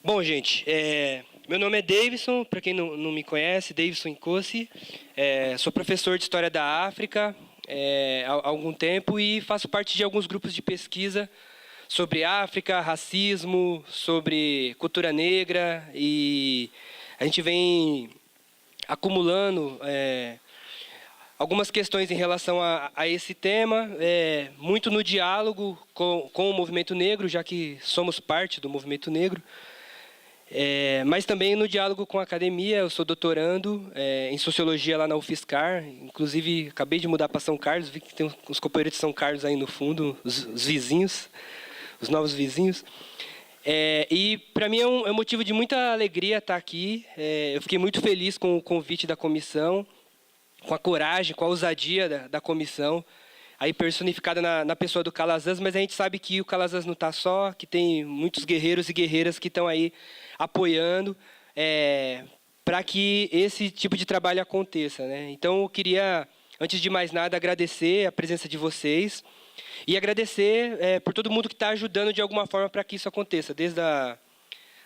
Bom, gente, meu nome é Davidson, para quem não me conhece, Davidson Nkosi. Sou professor de História da África há algum tempo e faço parte de alguns grupos de pesquisa sobre África, racismo, sobre cultura negra, e a gente vem acumulando algumas questões em relação a esse tema, muito no diálogo com o movimento negro, já que somos parte do movimento negro. Mas também no diálogo com a academia. Eu sou doutorando em Sociologia lá na UFSCar. Inclusive, acabei de mudar para São Carlos. Vi que tem uns companheiros de São Carlos aí no fundo, os vizinhos, os novos vizinhos. E, para mim, é um motivo de muita alegria estar aqui. Eu fiquei muito feliz com o convite da comissão, com a coragem, com a ousadia da comissão, aí personificada na pessoa do Calazans, mas a gente sabe que o Calazans não está só, que tem muitos guerreiros e guerreiras que estão aí apoiando para que esse tipo de trabalho aconteça, né? Então, eu queria, antes de mais nada, agradecer a presença de vocês e agradecer por todo mundo que está ajudando de alguma forma para que isso aconteça, desde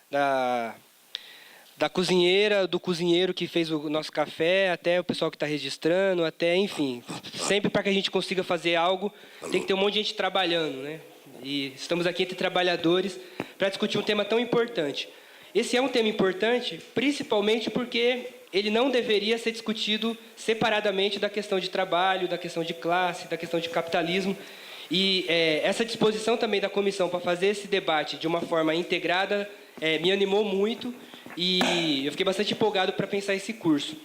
da cozinheira, do cozinheiro que fez o nosso café, até o pessoal que está registrando, até, enfim, sempre para que a gente consiga fazer algo, tem que ter um monte de gente trabalhando, né? E estamos aqui entre trabalhadores para discutir um tema tão importante. Esse é um tema importante, principalmente porque ele não deveria ser discutido separadamente da questão de trabalho, da questão de classe, da questão de capitalismo. E essa disposição também da comissão para fazer esse debate de uma forma integrada me animou muito, e eu fiquei bastante empolgado para pensar esse curso.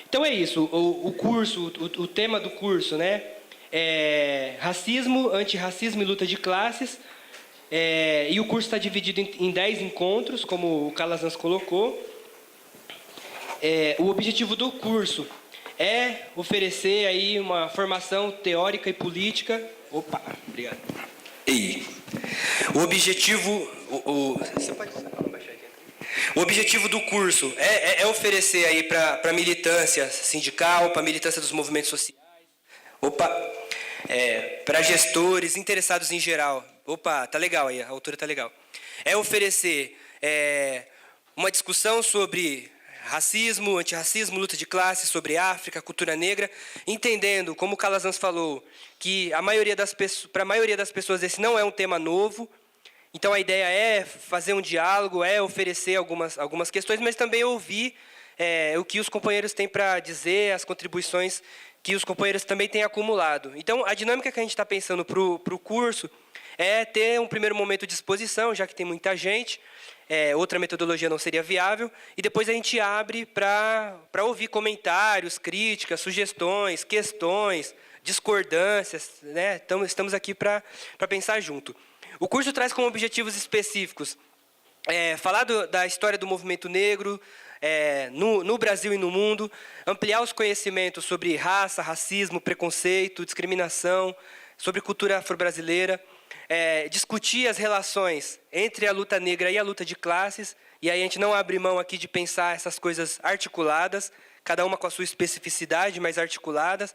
Então é isso, o curso, o tema do curso, né? Racismo, antirracismo e luta de classes. E o curso está dividido em 10 encontros, como o Calazans colocou. O objetivo do curso é oferecer aí uma formação teórica e política. Opa, obrigado. E o objetivo, você pode baixar aqui. O objetivo do curso é oferecer aí para a militância sindical, para a militância dos movimentos sociais, para gestores interessados em geral. Opa, tá legal aí, a altura tá legal. É oferecer uma discussão sobre racismo, antirracismo, luta de classe, sobre África, cultura negra, entendendo, como o Calazans falou, que para a maioria das pessoas esse não é um tema novo. Então a ideia é fazer um diálogo, oferecer algumas questões, mas também ouvir o que os companheiros têm para dizer, as contribuições que os companheiros também têm acumulado. Então a dinâmica que a gente está pensando para o curso é ter um primeiro momento de exposição, já que tem muita gente, outra metodologia não seria viável, e depois a gente abre para ouvir comentários, críticas, sugestões, questões, discordâncias, né? Então, estamos aqui para pensar junto. O curso traz como objetivos específicos falar da história do movimento negro no Brasil e no mundo, ampliar os conhecimentos sobre raça, racismo, preconceito, discriminação, sobre cultura afro-brasileira, discutir as relações entre a luta negra e a luta de classes, e aí a gente não abre mão aqui de pensar essas coisas articuladas, cada uma com a sua especificidade, mas articuladas,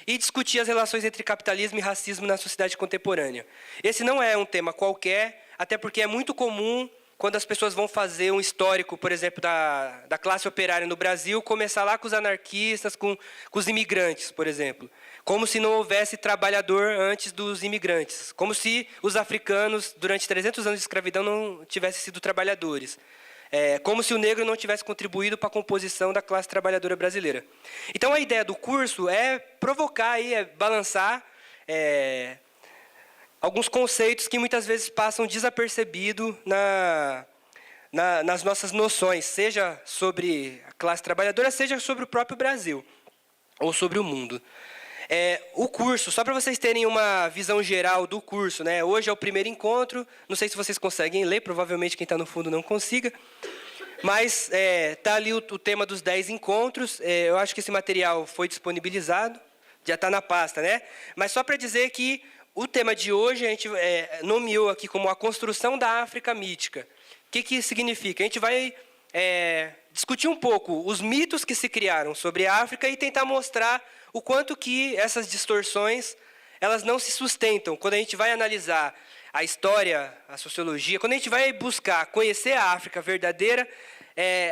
e discutir as relações entre capitalismo e racismo na sociedade contemporânea. Esse não é um tema qualquer, até porque é muito comum, quando as pessoas vão fazer um histórico, por exemplo, da classe operária no Brasil, começar lá com os anarquistas, com os imigrantes, por exemplo. Como se não houvesse trabalhador antes dos imigrantes. Como se os africanos, durante 300 anos de escravidão, não tivessem sido trabalhadores. Como se o negro não tivesse contribuído para a composição da classe trabalhadora brasileira. Então, a ideia do curso é provocar, balançar alguns conceitos que muitas vezes passam desapercebidos nas nossas noções, seja sobre a classe trabalhadora, seja sobre o próprio Brasil, ou sobre o mundo. O curso, só para vocês terem uma visão geral do curso, né? Hoje é o primeiro encontro, não sei se vocês conseguem ler, provavelmente quem está no fundo não consiga, mas está ali o tema dos 10 encontros. Eu acho que esse material foi disponibilizado, já está na pasta, né? Mas só para dizer que o tema de hoje a gente nomeou aqui como a construção da África mítica. O que significa? A gente vai discutir um pouco os mitos que se criaram sobre a África e tentar mostrar o quanto que essas distorções elas não se sustentam quando a gente vai analisar a história, a sociologia, quando a gente vai buscar conhecer a África verdadeira,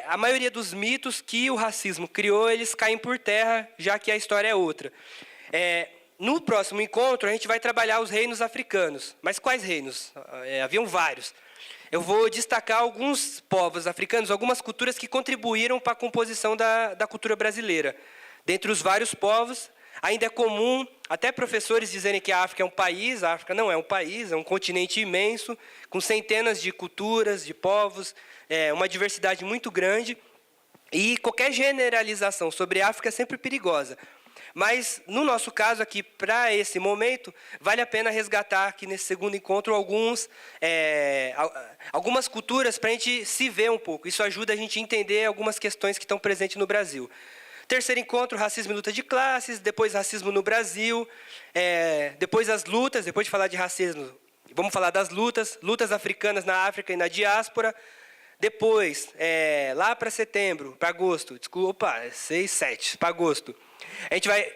a maioria dos mitos que o racismo criou, eles caem por terra, já que a história é outra. No próximo encontro, a gente vai trabalhar os reinos africanos. Mas quais reinos? Haviam vários. Eu vou destacar alguns povos africanos, algumas culturas que contribuíram para a composição da cultura brasileira. Dentre os vários povos, ainda é comum até professores dizerem que a África é um país. A África não é um país, é um continente imenso, com centenas de culturas, de povos, uma diversidade muito grande. E qualquer generalização sobre a África é sempre perigosa. Mas, no nosso caso aqui, para esse momento, vale a pena resgatar aqui nesse segundo encontro algumas culturas para a gente se ver um pouco. Isso ajuda a gente a entender algumas questões que estão presentes no Brasil. Terceiro encontro, racismo e luta de classes, depois racismo no Brasil, depois as lutas, depois de falar de racismo, vamos falar das lutas africanas na África e na diáspora. Depois, lá para setembro, para agosto, desculpa, 6, 7, para agosto, a gente vai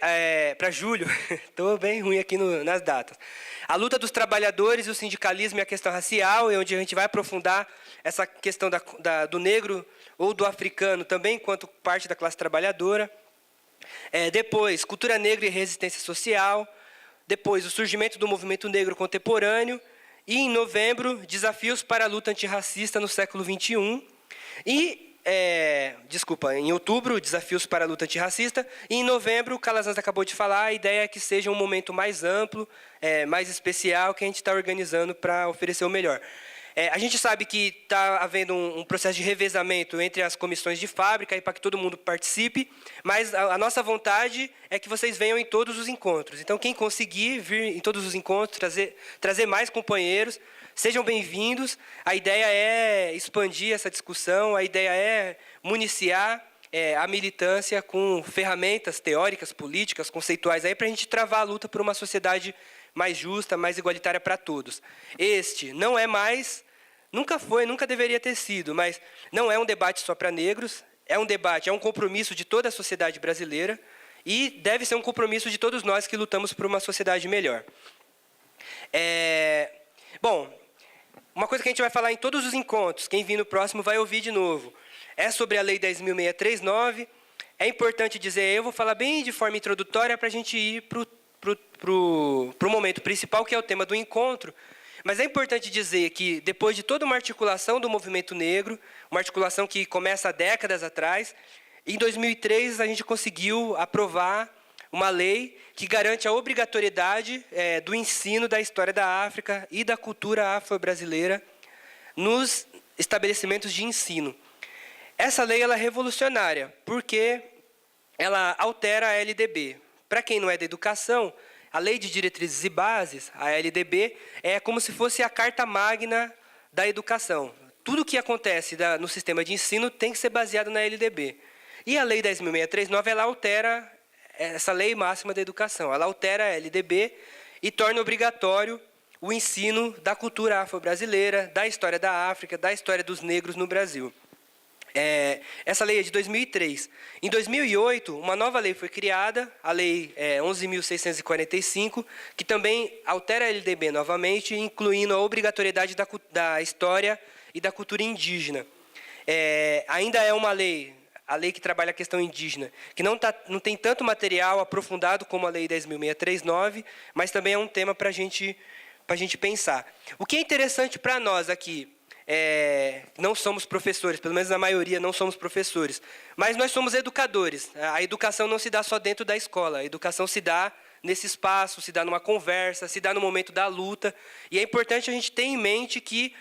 para julho, estou bem ruim aqui nas datas. A luta dos trabalhadores, o sindicalismo e a questão racial, é onde a gente vai aprofundar essa questão do negro ou do africano também, enquanto parte da classe trabalhadora. Depois, cultura negra e resistência social. Depois, o surgimento do movimento negro contemporâneo. E, em novembro, desafios para a luta antirracista no século XXI. Em outubro, desafios para a luta antirracista. E, em novembro, o Calazans acabou de falar, a ideia é que seja um momento mais amplo, mais especial, que a gente está organizando para oferecer o melhor. A gente sabe que está havendo um processo de revezamento entre as comissões de fábrica e para que todo mundo participe, mas a nossa vontade é que vocês venham em todos os encontros. Então, quem conseguir vir em todos os encontros, trazer mais companheiros, sejam bem-vindos. A ideia é expandir essa discussão, a ideia é municiar a militância com ferramentas teóricas, políticas, conceituais, para a gente travar a luta por uma sociedade mais justa, mais igualitária para todos. Este não é mais... Nunca foi, nunca deveria ter sido, mas não é um debate só para negros, é um compromisso de toda a sociedade brasileira e deve ser um compromisso de todos nós que lutamos por uma sociedade melhor. Bom, uma coisa que a gente vai falar em todos os encontros, quem vir no próximo vai ouvir de novo, é sobre a Lei 10.639. É importante dizer, eu vou falar bem de forma introdutória para a gente ir para o momento principal, que é o tema do encontro. Mas é importante dizer que, depois de toda uma articulação do movimento negro, uma articulação que começa há décadas atrás, em 2003 a gente conseguiu aprovar uma lei que garante a obrigatoriedade do ensino da história da África e da cultura afro-brasileira nos estabelecimentos de ensino. Essa lei ela é revolucionária, porque ela altera a LDB. Para quem não é da educação, a Lei de Diretrizes e Bases, a LDB, é como se fosse a carta magna da educação. Tudo o que acontece no sistema de ensino tem que ser baseado na LDB. E a Lei 10.639, ela altera essa lei máxima da educação. Ela altera a LDB e torna obrigatório o ensino da cultura afro-brasileira, da história da África, da história dos negros no Brasil. Essa lei é de 2003. Em 2008, uma nova lei foi criada, a Lei 11.645, que também altera a LDB novamente, incluindo a obrigatoriedade da história e da cultura indígena. Ainda é uma lei, a lei que trabalha a questão indígena, que não tem tanto material aprofundado como a Lei 10.639, mas também é um tema para a gente pensar. O que é interessante para nós aqui, não somos professores, pelo menos a maioria não somos professores, mas nós somos educadores. A educação não se dá só dentro da escola, a educação se dá nesse espaço, se dá numa conversa, se dá no momento da luta, e é importante a gente ter em mente que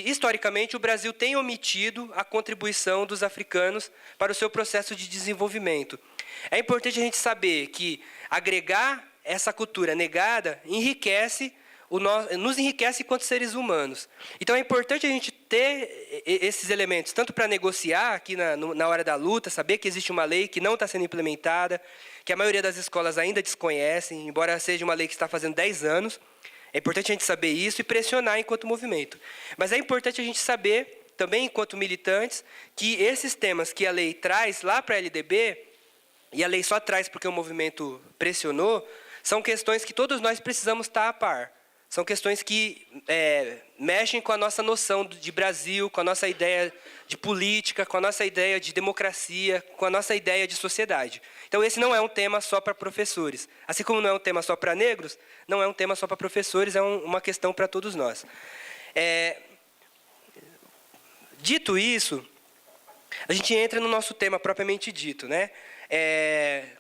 historicamente o Brasil tem omitido a contribuição dos africanos para o seu processo de desenvolvimento. É importante a gente saber que agregar essa cultura negada nos enriquece enquanto seres humanos. Então é importante a gente ter esses elementos, tanto para negociar aqui na hora da luta, saber que existe uma lei que não está sendo implementada, que a maioria das escolas ainda desconhecem, embora seja uma lei que está fazendo 10 anos. É importante a gente saber isso e pressionar enquanto movimento. Mas é importante a gente saber, também enquanto militantes, que esses temas que a lei traz lá para a LDB, e a lei só traz porque o movimento pressionou, são questões que todos nós precisamos estar a par. São questões que mexem com a nossa noção de Brasil, com a nossa ideia de política, com a nossa ideia de democracia, com a nossa ideia de sociedade. Então, esse não é um tema só para professores. Assim como não é um tema só para negros, não é um tema só para professores, é uma questão para todos nós. Dito isso, a gente entra no nosso tema propriamente dito, né?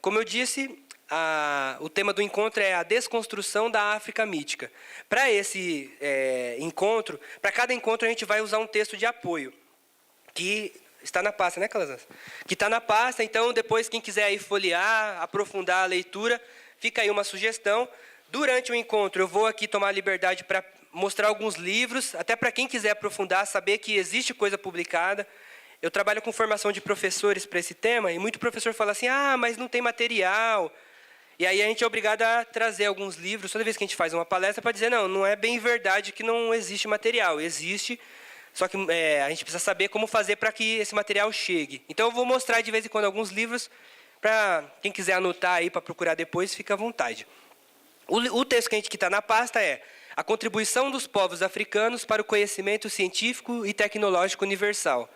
Como eu disse, o tema do encontro é a desconstrução da África mítica. Para esse encontro, para cada encontro a gente vai usar um texto de apoio, que está na pasta, né, Calazans? Que está na pasta, então depois quem quiser aí folhear, aprofundar a leitura, fica aí uma sugestão. Durante o encontro eu vou aqui tomar a liberdade para mostrar alguns livros, até para quem quiser aprofundar, saber que existe coisa publicada. Eu trabalho com formação de professores para esse tema, e muito professor fala assim, mas não tem material. E aí a gente é obrigado a trazer alguns livros, toda vez que a gente faz uma palestra, para dizer, não é bem verdade que não existe material. Existe, só que a gente precisa saber como fazer para que esse material chegue. Então eu vou mostrar de vez em quando alguns livros, para quem quiser anotar aí, para procurar depois, fica à vontade. O texto que está na pasta é A Contribuição dos Povos Africanos para o Conhecimento Científico e Tecnológico Universal,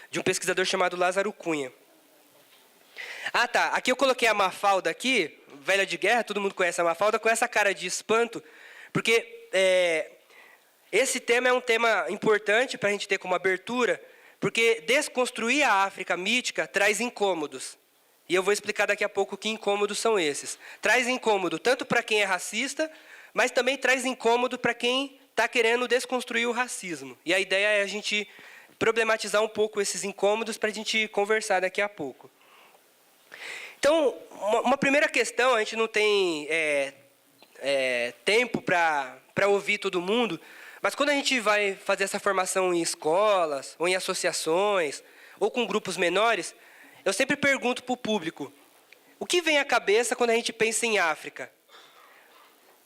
de um pesquisador chamado Lázaro Cunha. Tá. Aqui eu coloquei a Mafalda aqui, velha de guerra, todo mundo conhece a Mafalda, com essa cara de espanto, porque esse tema é um tema importante para a gente ter como abertura, porque desconstruir a África mítica traz incômodos. E eu vou explicar daqui a pouco que incômodos são esses. Traz incômodo tanto para quem é racista, mas também traz incômodo para quem está querendo desconstruir o racismo. E a ideia é a gente problematizar um pouco esses incômodos para a gente conversar daqui a pouco. Então, uma primeira questão, a gente não tem tempo para ouvir todo mundo, mas quando a gente vai fazer essa formação em escolas, ou em associações, ou com grupos menores, eu sempre pergunto para o público, o que vem à cabeça quando a gente pensa em África?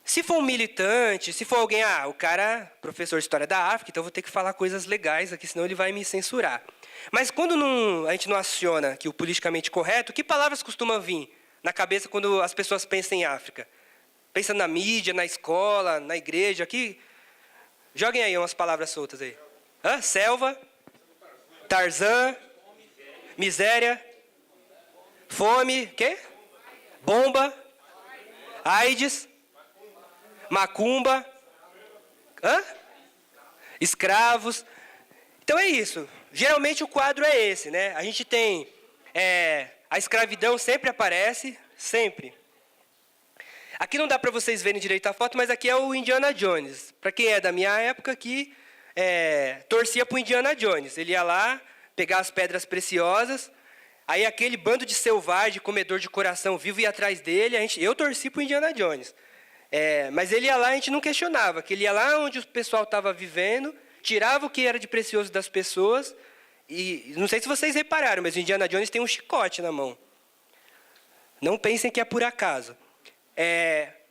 Se for um militante, se for alguém, o cara é professor de História da África, então eu vou ter que falar coisas legais aqui, senão ele vai me censurar. Mas quando a gente não aciona aqui o politicamente correto, que palavras costumam vir na cabeça quando as pessoas pensam em África? Pensa na mídia, na escola, na igreja, aqui. Joguem aí umas palavras soltas aí. Selva, Tarzan, miséria, fome, quê? Bomba, AIDS, macumba, escravos. Então é isso. Geralmente o quadro é esse, né? A gente tem a escravidão sempre aparece, sempre. Aqui não dá para vocês verem direito a foto, mas aqui é o Indiana Jones. Para quem é da minha época, que torcia para o Indiana Jones. Ele ia lá pegar as pedras preciosas, aí aquele bando de selvagem, comedor de coração vivo ia atrás dele. Eu torci para o Indiana Jones. Mas ele ia lá, a gente não questionava, que ele ia lá onde o pessoal estava vivendo, tirava o que era de precioso das pessoas, e não sei se vocês repararam, mas o Indiana Jones tem um chicote na mão. Não pensem que é por acaso.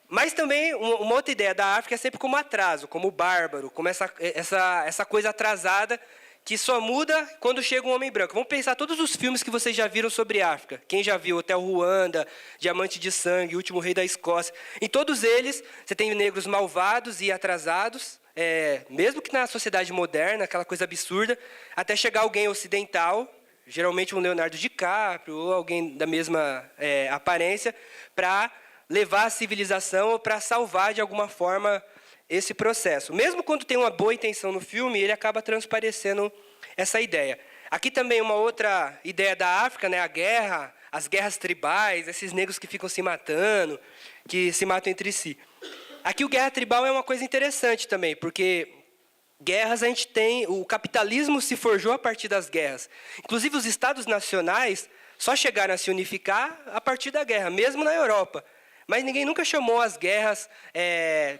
Mas também, uma outra ideia da África é sempre como atraso, como bárbaro, como essa coisa atrasada, que só muda quando chega um homem branco. Vamos pensar todos os filmes que vocês já viram sobre África. Quem já viu Hotel Ruanda, Diamante de Sangue, Último Rei da Escócia. Em todos eles, você tem negros malvados e atrasados, mesmo que na sociedade moderna, aquela coisa absurda, até chegar alguém ocidental, geralmente um Leonardo DiCaprio, ou alguém da mesma aparência, para levar a civilização ou para salvar, de alguma forma, esse processo. Mesmo quando tem uma boa intenção no filme, ele acaba transparecendo essa ideia. Aqui também uma outra ideia da África, né, a guerra, as guerras tribais, esses negros que ficam se matando, que se matam entre si. Aqui o guerra tribal é uma coisa interessante também, porque guerras a gente tem, o capitalismo se forjou a partir das guerras. Inclusive os estados nacionais só chegaram a se unificar a partir da guerra, mesmo na Europa. Mas ninguém nunca chamou as guerras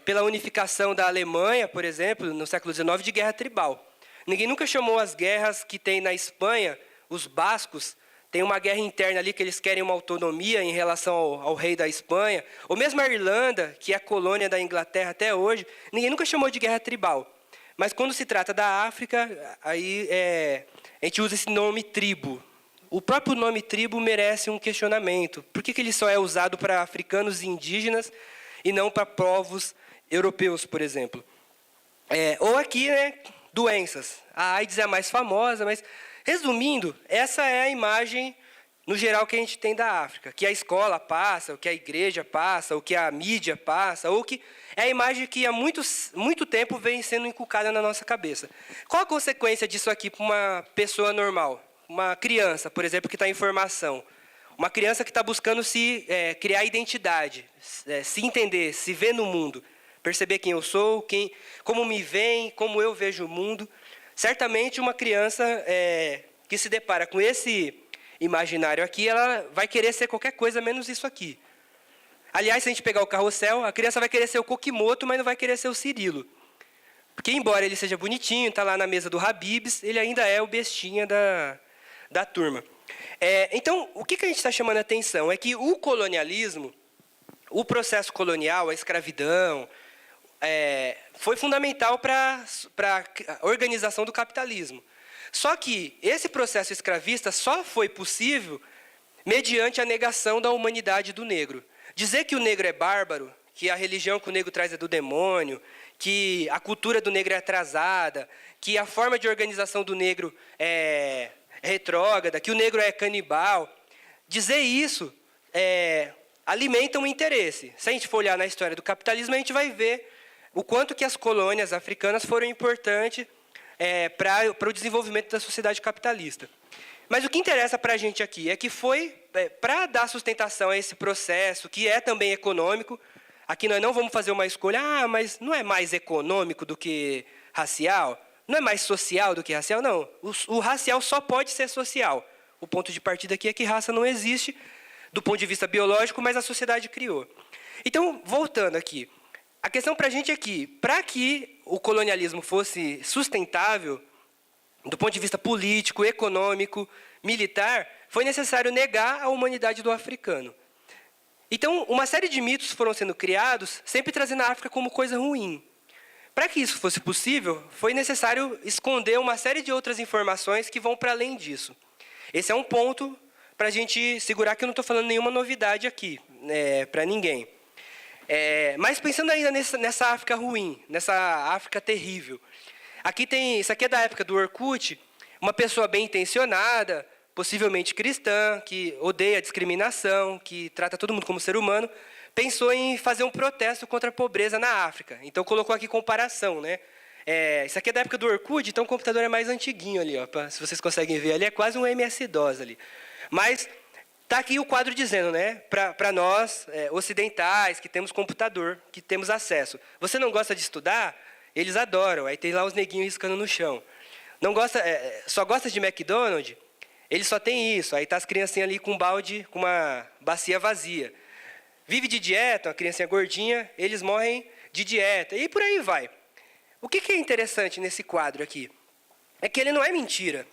pela unificação da Alemanha, por exemplo, no século XIX, de guerra tribal. Ninguém nunca chamou as guerras que tem na Espanha, os bascos, tem uma guerra interna ali que eles querem uma autonomia em relação ao rei da Espanha. Ou mesmo a Irlanda, que é colônia da Inglaterra até hoje, ninguém nunca chamou de guerra tribal. Mas quando se trata da África, aí a gente usa esse nome tribo. O próprio nome tribo merece um questionamento. Por que ele só é usado para africanos e indígenas e não para povos europeus, por exemplo. Ou aqui, né, doenças. A AIDS é a mais famosa, mas, resumindo, essa é a imagem, no geral, que a gente tem da África. Que a escola passa, o que a igreja passa, o que a mídia passa, ou que é a imagem que há muito tempo vem sendo inculcada na nossa cabeça. Qual a consequência disso aqui para uma pessoa normal? Uma criança, por exemplo, que está em formação. Uma criança que está buscando criar identidade, se entender, se ver no mundo. Perceber quem eu sou, como me veem, como eu vejo o mundo. Certamente uma criança que se depara com esse imaginário aqui, ela vai querer ser qualquer coisa menos isso aqui. Aliás, se a gente pegar o carrossel, a criança vai querer ser o Kokimoto, mas não vai querer ser o Cirilo. Porque, embora ele seja bonitinho, está lá na mesa do Habib's, ele ainda é o bestinha da turma. Então, o que a gente está chamando a atenção é que o colonialismo, o processo colonial, a escravidão, foi fundamental para a organização do capitalismo. Só que esse processo escravista só foi possível mediante a negação da humanidade do negro. Dizer que o negro é bárbaro, que a religião que o negro traz é do demônio, que a cultura do negro é atrasada, que a forma de organização do negro é retrógrada, que o negro é canibal. Dizer isso alimenta um interesse. Se a gente for olhar na história do capitalismo, a gente vai ver o quanto que as colônias africanas foram importantes para o desenvolvimento da sociedade capitalista. Mas o que interessa para a gente aqui é que foi para dar sustentação a esse processo, que é também econômico. Aqui nós não vamos fazer uma escolha, mas não é mais econômico do que racial? Não é mais social do que racial? Não, o racial só pode ser social. O ponto de partida aqui é que raça não existe do ponto de vista biológico, mas a sociedade criou. Então, voltando aqui, a questão para a gente é que, para que o colonialismo fosse sustentável, do ponto de vista político, econômico, militar, foi necessário negar a humanidade do africano. Então, uma série de mitos foram sendo criados, sempre trazendo a África como coisa ruim. Para que isso fosse possível, foi necessário esconder uma série de outras informações que vão para além disso. Esse é um ponto para a gente segurar que eu não estou falando nenhuma novidade aqui, para ninguém. Mas pensando ainda nessa África ruim, nessa África terrível. Isso aqui é da época do Orkut, uma pessoa bem intencionada, possivelmente cristã, que odeia a discriminação, que trata todo mundo como ser humano, pensou em fazer um protesto contra a pobreza na África. Então colocou aqui comparação, né? Isso aqui é da época do Orkut, então o computador é mais antiguinho ali, ó, se vocês conseguem ver ali, é quase um MS-DOS ali. Mas está aqui o quadro dizendo, né, para nós ocidentais que temos computador, que temos acesso. Você não gosta de estudar? Eles adoram. Aí tem lá os neguinhos riscando no chão. Não gosta, só gosta de McDonald's? Eles só tem isso. Aí tá as criancinhas ali com um balde, com uma bacia vazia. Vive de dieta, uma criancinha gordinha, eles morrem de dieta. E por aí vai. O que é interessante nesse quadro aqui? É que ele não é mentira.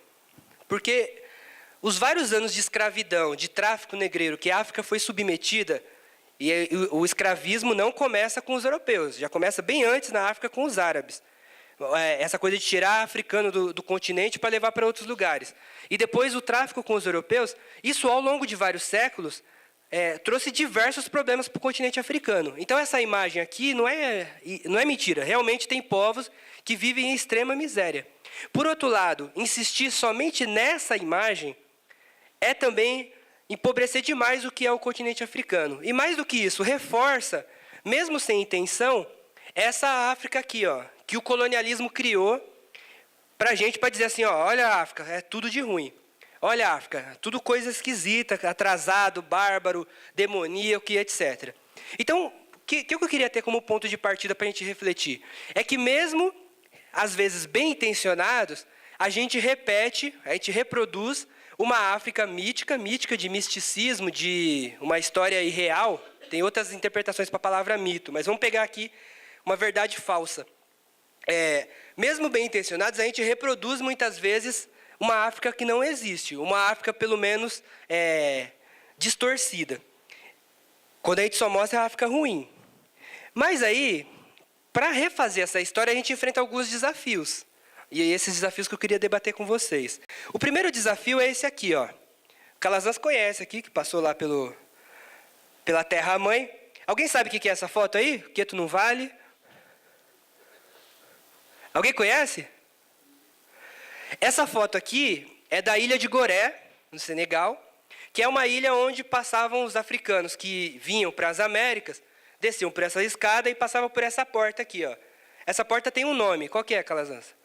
Porque os vários anos de escravidão, de tráfico negreiro que a África foi submetida, e o escravismo não começa com os europeus, já começa bem antes na África com os árabes. Essa coisa de tirar africano do continente para levar para outros lugares. E depois o tráfico com os europeus, isso ao longo de vários séculos, trouxe diversos problemas para o continente africano. Então essa imagem aqui não é mentira, realmente tem povos que vivem em extrema miséria. Por outro lado, insistir somente nessa imagem é também empobrecer demais o que é o continente africano. E mais do que isso, reforça, mesmo sem intenção, essa África aqui, ó, que o colonialismo criou para a gente, para dizer assim, ó, olha a África, é tudo de ruim. Olha a África, tudo coisa esquisita, atrasado, bárbaro, demoníaco e etc. Então, o que eu queria ter como ponto de partida para a gente refletir? É que mesmo, às vezes, bem intencionados, a gente repete, a gente reproduz uma África mítica de misticismo, de uma história irreal. Tem outras interpretações para a palavra mito, mas vamos pegar aqui uma verdade falsa. Mesmo bem intencionados, a gente reproduz muitas vezes uma África que não existe, uma África pelo menos distorcida. Quando a gente só mostra a África ruim. Mas aí, para refazer essa história, a gente enfrenta alguns desafios. E é esses desafios que eu queria debater com vocês. O primeiro desafio é esse aqui, ó. O Calazans conhece aqui, que passou lá pela Terra-mãe. Alguém sabe o que é essa foto aí? Queto não vale? Alguém conhece? Essa foto aqui é da ilha de Goré, no Senegal, que é uma ilha onde passavam os africanos que vinham para as Américas, desciam por essa escada e passavam por essa porta aqui, ó. Essa porta tem um nome. Qual que é, Calazans?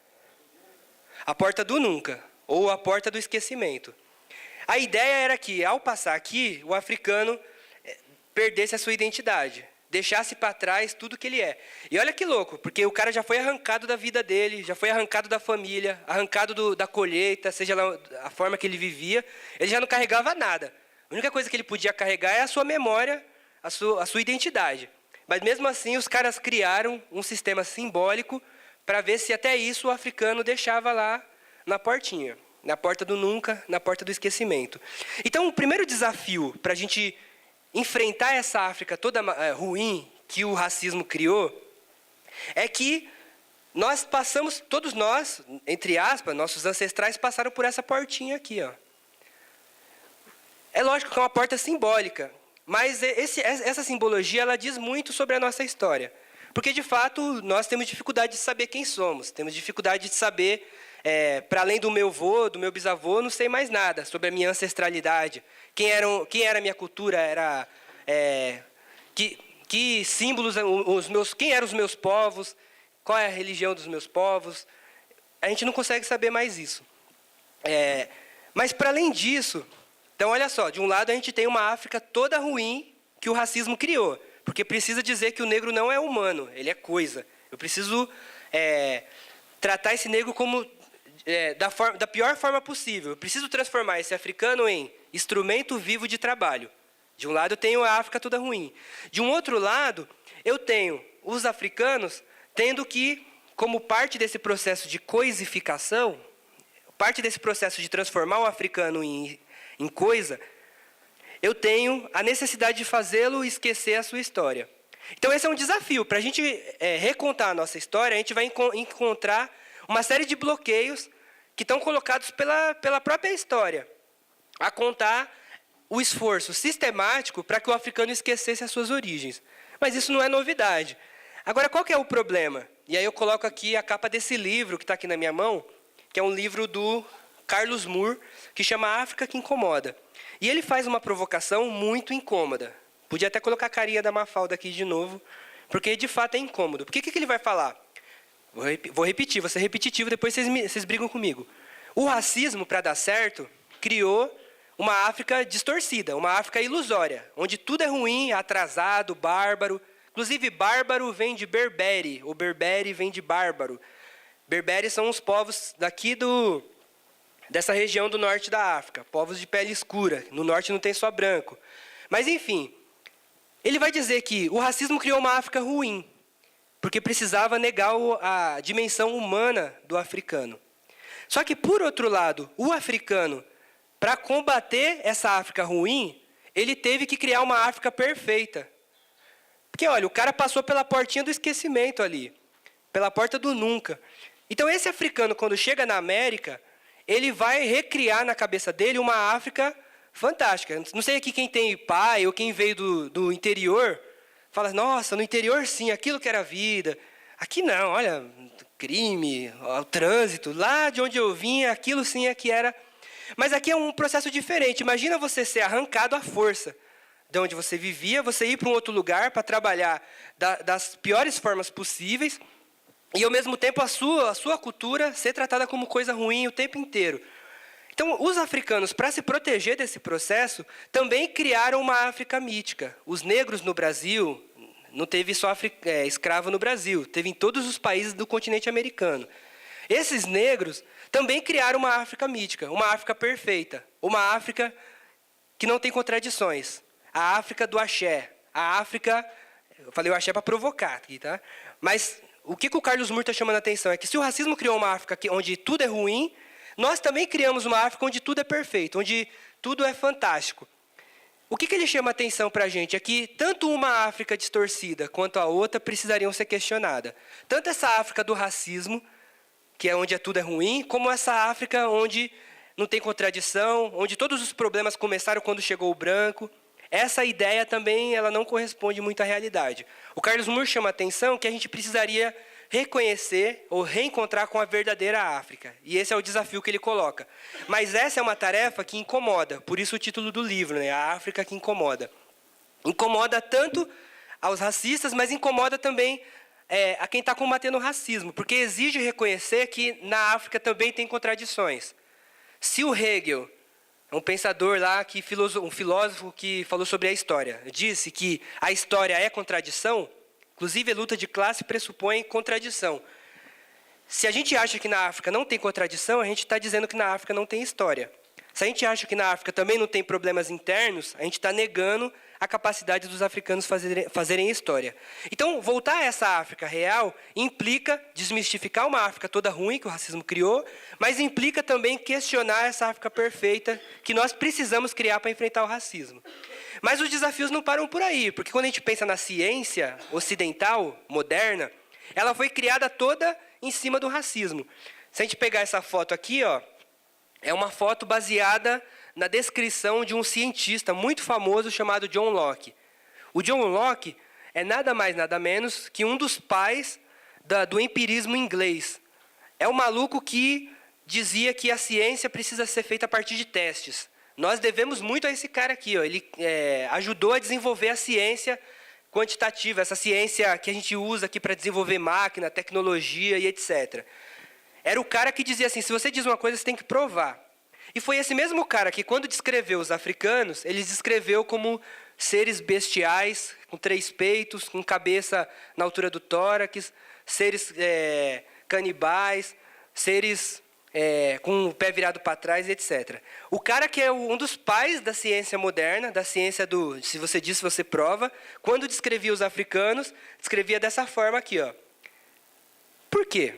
A porta do nunca, ou a porta do esquecimento. A ideia era que, ao passar aqui, o africano perdesse a sua identidade, deixasse para trás tudo que ele é. E olha que louco, porque o cara já foi arrancado da vida dele, já foi arrancado da família, arrancado da colheita, seja lá a forma que ele vivia, ele já não carregava nada. A única coisa que ele podia carregar é a sua memória, a sua identidade. Mas mesmo assim, os caras criaram um sistema simbólico para ver se até isso o africano deixava lá na portinha, na porta do nunca, na porta do esquecimento. Então, o primeiro desafio para a gente enfrentar essa África toda ruim que o racismo criou, é que nós passamos, todos nós, entre aspas, nossos ancestrais passaram por essa portinha aqui, ó. É lógico que é uma porta simbólica, mas essa simbologia ela diz muito sobre a nossa história. Porque, de fato, nós temos dificuldade de saber quem somos, temos dificuldade de saber, para além do meu avô, do meu bisavô, não sei mais nada sobre a minha ancestralidade. Quem era a minha cultura, que símbolos, quem eram os meus povos, qual é a religião dos meus povos. A gente não consegue saber mais isso. Mas, para além disso, então, olha só, de um lado a gente tem uma África toda ruim que o racismo criou, porque precisa dizer que o negro não é humano, ele é coisa. Eu preciso tratar esse negro como da pior forma possível. Eu preciso transformar esse africano em instrumento vivo de trabalho. De um lado eu tenho a África toda ruim. De um outro lado, eu tenho os africanos tendo que, como parte desse processo de coisificação, parte desse processo de transformar o africano em coisa, eu tenho a necessidade de fazê-lo esquecer a sua história. Então, esse é um desafio. Para a gente recontar a nossa história, a gente vai encontrar uma série de bloqueios que estão colocados pela própria história, a contar o esforço sistemático para que o africano esquecesse as suas origens. Mas isso não é novidade. Agora, qual que é o problema? E aí eu coloco aqui a capa desse livro que está aqui na minha mão, que é um livro do Carlos Moore, que chama África que Incomoda. E ele faz uma provocação muito incômoda. Podia até colocar a carinha da Mafalda aqui de novo, porque de fato é incômodo. Porque o que ele vai falar? Vou repetir, vou ser repetitivo, depois vocês brigam comigo. O racismo, para dar certo, criou uma África distorcida, uma África ilusória, onde tudo é ruim, atrasado, bárbaro. Inclusive, bárbaro vem de berbere, ou berbere vem de bárbaro. Berberes são os povos daqui dessa região do norte da África, povos de pele escura. No norte não tem só branco. Mas, enfim, ele vai dizer que o racismo criou uma África ruim, porque precisava negar a dimensão humana do africano. Só que, por outro lado, o africano, para combater essa África ruim, ele teve que criar uma África perfeita. Porque, olha, o cara passou pela portinha do esquecimento ali, pela porta do nunca. Então, esse africano, quando chega na América, ele vai recriar na cabeça dele uma África fantástica. Não sei aqui quem tem pai ou quem veio do interior, fala, nossa, no interior sim, aquilo que era vida. Aqui não, olha, crime, o trânsito, lá de onde eu vinha, aquilo sim é que era. Mas aqui é um processo diferente. Imagina você ser arrancado à força de onde você vivia, você ir para um outro lugar para trabalhar das piores formas possíveis, e, ao mesmo tempo, a sua cultura ser tratada como coisa ruim o tempo inteiro. Então, os africanos, para se proteger desse processo, também criaram uma África mítica. Os negros no Brasil, não teve só escravo no Brasil, teve em todos os países do continente americano. Esses negros também criaram uma África mítica, uma África perfeita, uma África que não tem contradições. A África do axé, a África... Eu falei o axé para provocar aqui, tá? Mas... o que o Carlos Moore está chamando a atenção é que se o racismo criou uma África onde tudo é ruim, nós também criamos uma África onde tudo é perfeito, onde tudo é fantástico. O que ele chama a atenção para a gente é que tanto uma África distorcida quanto a outra precisariam ser questionadas. Tanto essa África do racismo, que é onde tudo é ruim, como essa África onde não tem contradição, onde todos os problemas começaram quando chegou o branco. Essa ideia também ela não corresponde muito à realidade. O Carlos Moore chama a atenção que a gente precisaria reconhecer ou reencontrar com a verdadeira África. E esse é o desafio que ele coloca. Mas essa é uma tarefa que incomoda, por isso o título do livro, né? A África que incomoda. Incomoda tanto aos racistas, mas incomoda também a quem está combatendo o racismo, porque exige reconhecer que na África também tem contradições. Se o Hegel, um pensador lá, um filósofo que falou sobre a história, disse que a história é contradição, inclusive a luta de classe pressupõe contradição. Se a gente acha que na África não tem contradição, a gente está dizendo que na África não tem história. Se a gente acha que na África também não tem problemas internos, a gente está negando a capacidade dos africanos fazerem história. Então, voltar a essa África real implica desmistificar uma África toda ruim que o racismo criou, mas implica também questionar essa África perfeita que nós precisamos criar para enfrentar o racismo. Mas os desafios não param por aí, porque quando a gente pensa na ciência ocidental, moderna, ela foi criada toda em cima do racismo. Se a gente pegar essa foto aqui, ó, é uma foto baseada na descrição de um cientista muito famoso chamado John Locke. O John Locke é nada mais, nada menos que um dos pais do empirismo inglês. É um maluco que dizia que a ciência precisa ser feita a partir de testes. Nós devemos muito a esse cara aqui. Ó. Ele ajudou a desenvolver a ciência quantitativa, essa ciência que a gente usa aqui para desenvolver máquina, tecnologia e etc. Era o cara que dizia assim, se você diz uma coisa, você tem que provar. E foi esse mesmo cara que, quando descreveu os africanos, ele descreveu como seres bestiais, com 3 peitos, com cabeça na altura do tórax, seres canibais, seres com o pé virado para trás, etc. O cara que é um dos pais da ciência moderna, da ciência do se você diz, você prova, quando descrevia os africanos, descrevia dessa forma aqui, ó. Por quê?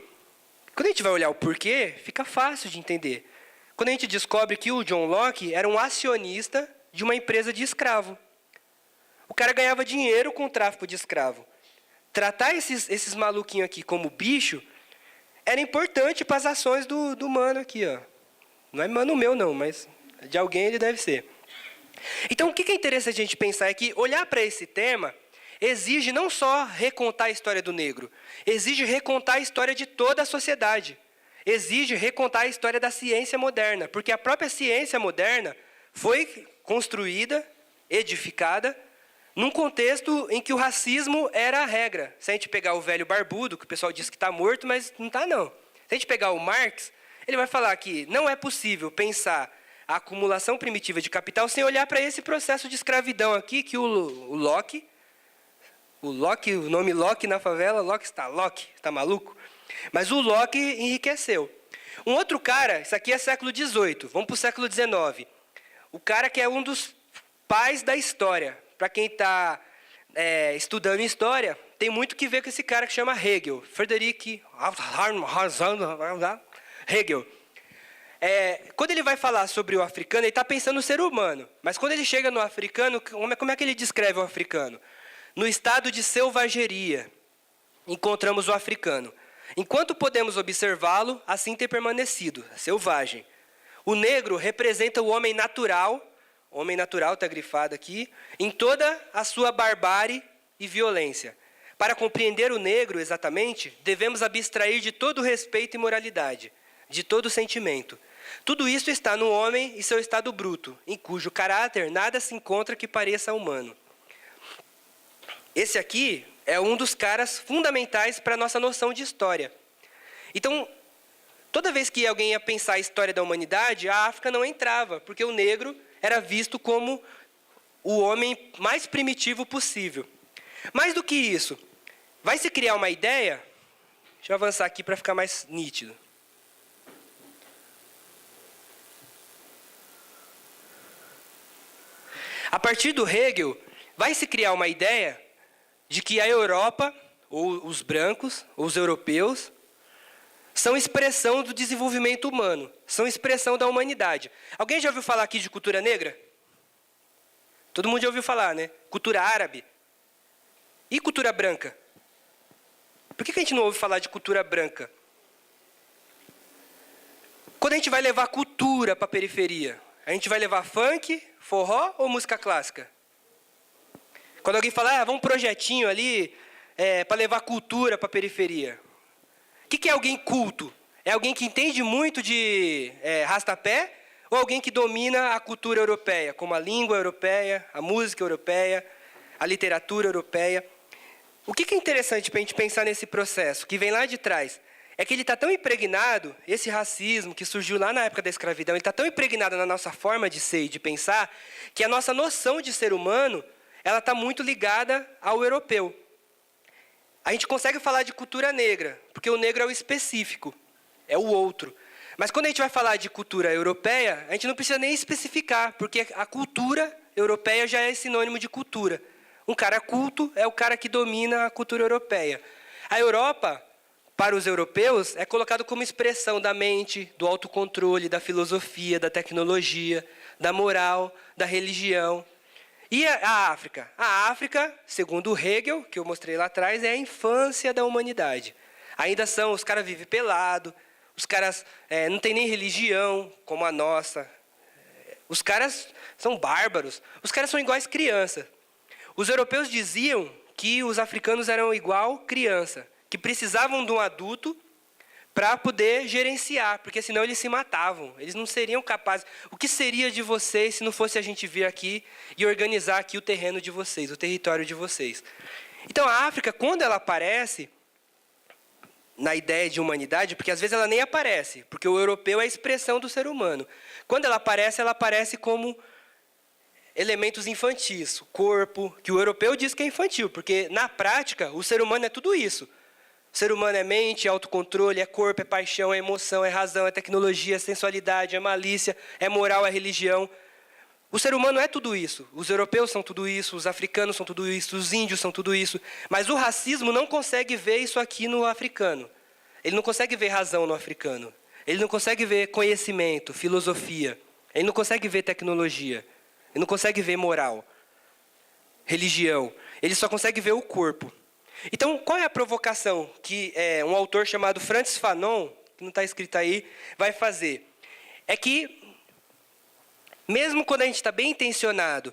Quando a gente vai olhar o porquê, fica fácil de entender. Quando a gente descobre que o John Locke era um acionista de uma empresa de escravo. O cara ganhava dinheiro com o tráfico de escravo. Tratar esses maluquinhos aqui como bicho era importante para as ações do mano aqui, ó. Não é mano meu, não, mas de alguém ele deve ser. Então, o que é interessante a gente pensar é que olhar para esse tema exige não só recontar a história do negro, exige recontar a história de toda a sociedade. Exige recontar a história da ciência moderna, porque a própria ciência moderna foi construída, edificada, num contexto em que o racismo era a regra. Se a gente pegar o velho barbudo, que o pessoal diz que está morto, mas não está não. Se a gente pegar o Marx, ele vai falar que não é possível pensar a acumulação primitiva de capital sem olhar para esse processo de escravidão aqui, que o Locke, o nome Locke na favela, Locke, está maluco? Mas o Locke enriqueceu. Um outro cara, isso aqui é século XVIII, vamos para o século XIX. O cara que é um dos pais da história. Para quem está estudando história, tem muito que ver com esse cara que chama Hegel. Friedrich Hegel. Quando ele vai falar sobre o africano, ele está pensando no ser humano. Mas quando ele chega no africano, como é que ele descreve o africano? No estado de selvageria, encontramos o africano. Enquanto podemos observá-lo, assim tem permanecido, selvagem. O negro representa o homem natural está grifado aqui, em toda a sua barbárie e violência. Para compreender o negro exatamente, devemos abstrair de todo respeito e moralidade, de todo sentimento. Tudo isso está no homem e seu estado bruto, em cujo caráter nada se encontra que pareça humano. Esse aqui é um dos caras fundamentais para a nossa noção de história. Então, toda vez que alguém ia pensar a história da humanidade, a África não entrava, porque o negro era visto como o homem mais primitivo possível. Mais do que isso, vai se criar uma ideia, deixa eu avançar aqui para ficar mais nítido. A partir do Hegel, vai se criar uma ideia de que a Europa, ou os brancos, ou os europeus, são expressão do desenvolvimento humano, são expressão da humanidade. Alguém já ouviu falar aqui de cultura negra? Todo mundo já ouviu falar, né? Cultura árabe. E cultura branca? Por que a gente não ouve falar de cultura branca? Quando a gente vai levar cultura para a periferia, a gente vai levar funk, forró ou música clássica? Quando alguém fala, vamos um projetinho ali para levar cultura para a periferia. O que é alguém culto? É alguém que entende muito de rastapé ou alguém que domina a cultura europeia, como a língua europeia, a música europeia, a literatura europeia? O que é interessante para a gente pensar nesse processo, que vem lá de trás, é que ele está tão impregnado, esse racismo que surgiu lá na época da escravidão, ele está tão impregnado na nossa forma de ser e de pensar, que a nossa noção de ser humano, ela está muito ligada ao europeu. A gente consegue falar de cultura negra, porque o negro é o específico, é o outro. Mas quando a gente vai falar de cultura europeia, a gente não precisa nem especificar, porque a cultura europeia já é sinônimo de cultura. Um cara culto é o cara que domina a cultura europeia. A Europa, para os europeus, é colocado como expressão da mente, do autocontrole, da filosofia, da tecnologia, da moral, da religião. E a África? A África, segundo Hegel, que eu mostrei lá atrás, é a infância da humanidade. Ainda são, os caras vivem pelado, os caras não têm nem religião, como a nossa. Os caras são bárbaros, os caras são iguais criança. Os europeus diziam que os africanos eram igual criança, que precisavam de um adulto para poder gerenciar, porque senão eles se matavam, eles não seriam capazes. O que seria de vocês se não fosse a gente vir aqui e organizar aqui o terreno de vocês, o território de vocês? Então a África, quando ela aparece na ideia de humanidade, porque às vezes ela nem aparece, porque o europeu é a expressão do ser humano. Quando ela aparece como elementos infantis, o corpo, que o europeu diz que é infantil, porque na prática o ser humano é tudo isso. O ser humano é mente, é autocontrole, é corpo, é paixão, é emoção, é razão, é tecnologia, é sensualidade, é malícia, é moral, é religião. O ser humano é tudo isso. Os europeus são tudo isso, os africanos são tudo isso, os índios são tudo isso. Mas o racismo não consegue ver isso aqui no africano. Ele não consegue ver razão no africano. Ele não consegue ver conhecimento, filosofia. Ele não consegue ver tecnologia. Ele não consegue ver moral, religião. Ele só consegue ver o corpo. Então, qual é a provocação que um autor chamado Frantz Fanon, que não está escrito aí, vai fazer? É que, mesmo quando a gente está bem intencionado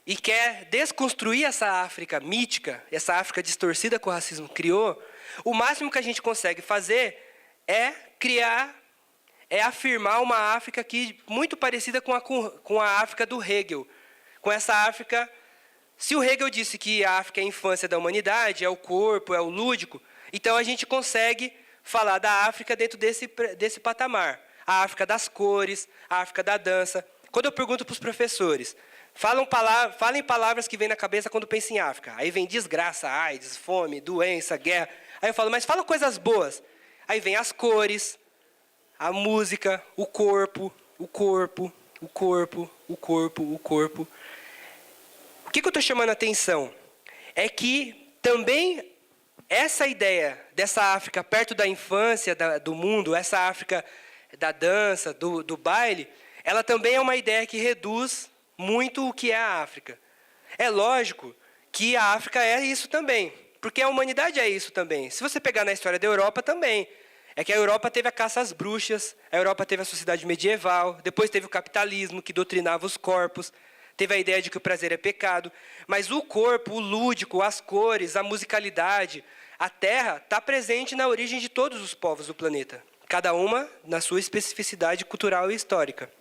e quer desconstruir essa África mítica, essa África distorcida que o racismo criou, o máximo que a gente consegue fazer é afirmar uma África aqui muito parecida com a África do Hegel. Com essa África, se o Hegel disse que a África é a infância da humanidade, é o corpo, é o lúdico, então a gente consegue falar da África dentro desse patamar. A África das cores, a África da dança. Quando eu pergunto para os professores, falem palavras que vêm na cabeça quando pensam em África. Aí vem desgraça, AIDS, fome, doença, guerra. Aí eu falo, mas fala coisas boas. Aí vem as cores, a música, o corpo, o corpo, o corpo, o corpo, o corpo. O que eu estou chamando a atenção? É que também essa ideia dessa África perto da infância do mundo, essa África da dança, do baile, ela também é uma ideia que reduz muito o que é a África. É lógico que a África é isso também, porque a humanidade é isso também. Se você pegar na história da Europa também, é que a Europa teve a caça às bruxas, a Europa teve a sociedade medieval, depois teve o capitalismo que doutrinava os corpos, teve a ideia de que o prazer é pecado, mas o corpo, o lúdico, as cores, a musicalidade, a terra está presente na origem de todos os povos do planeta, cada uma na sua especificidade cultural e histórica.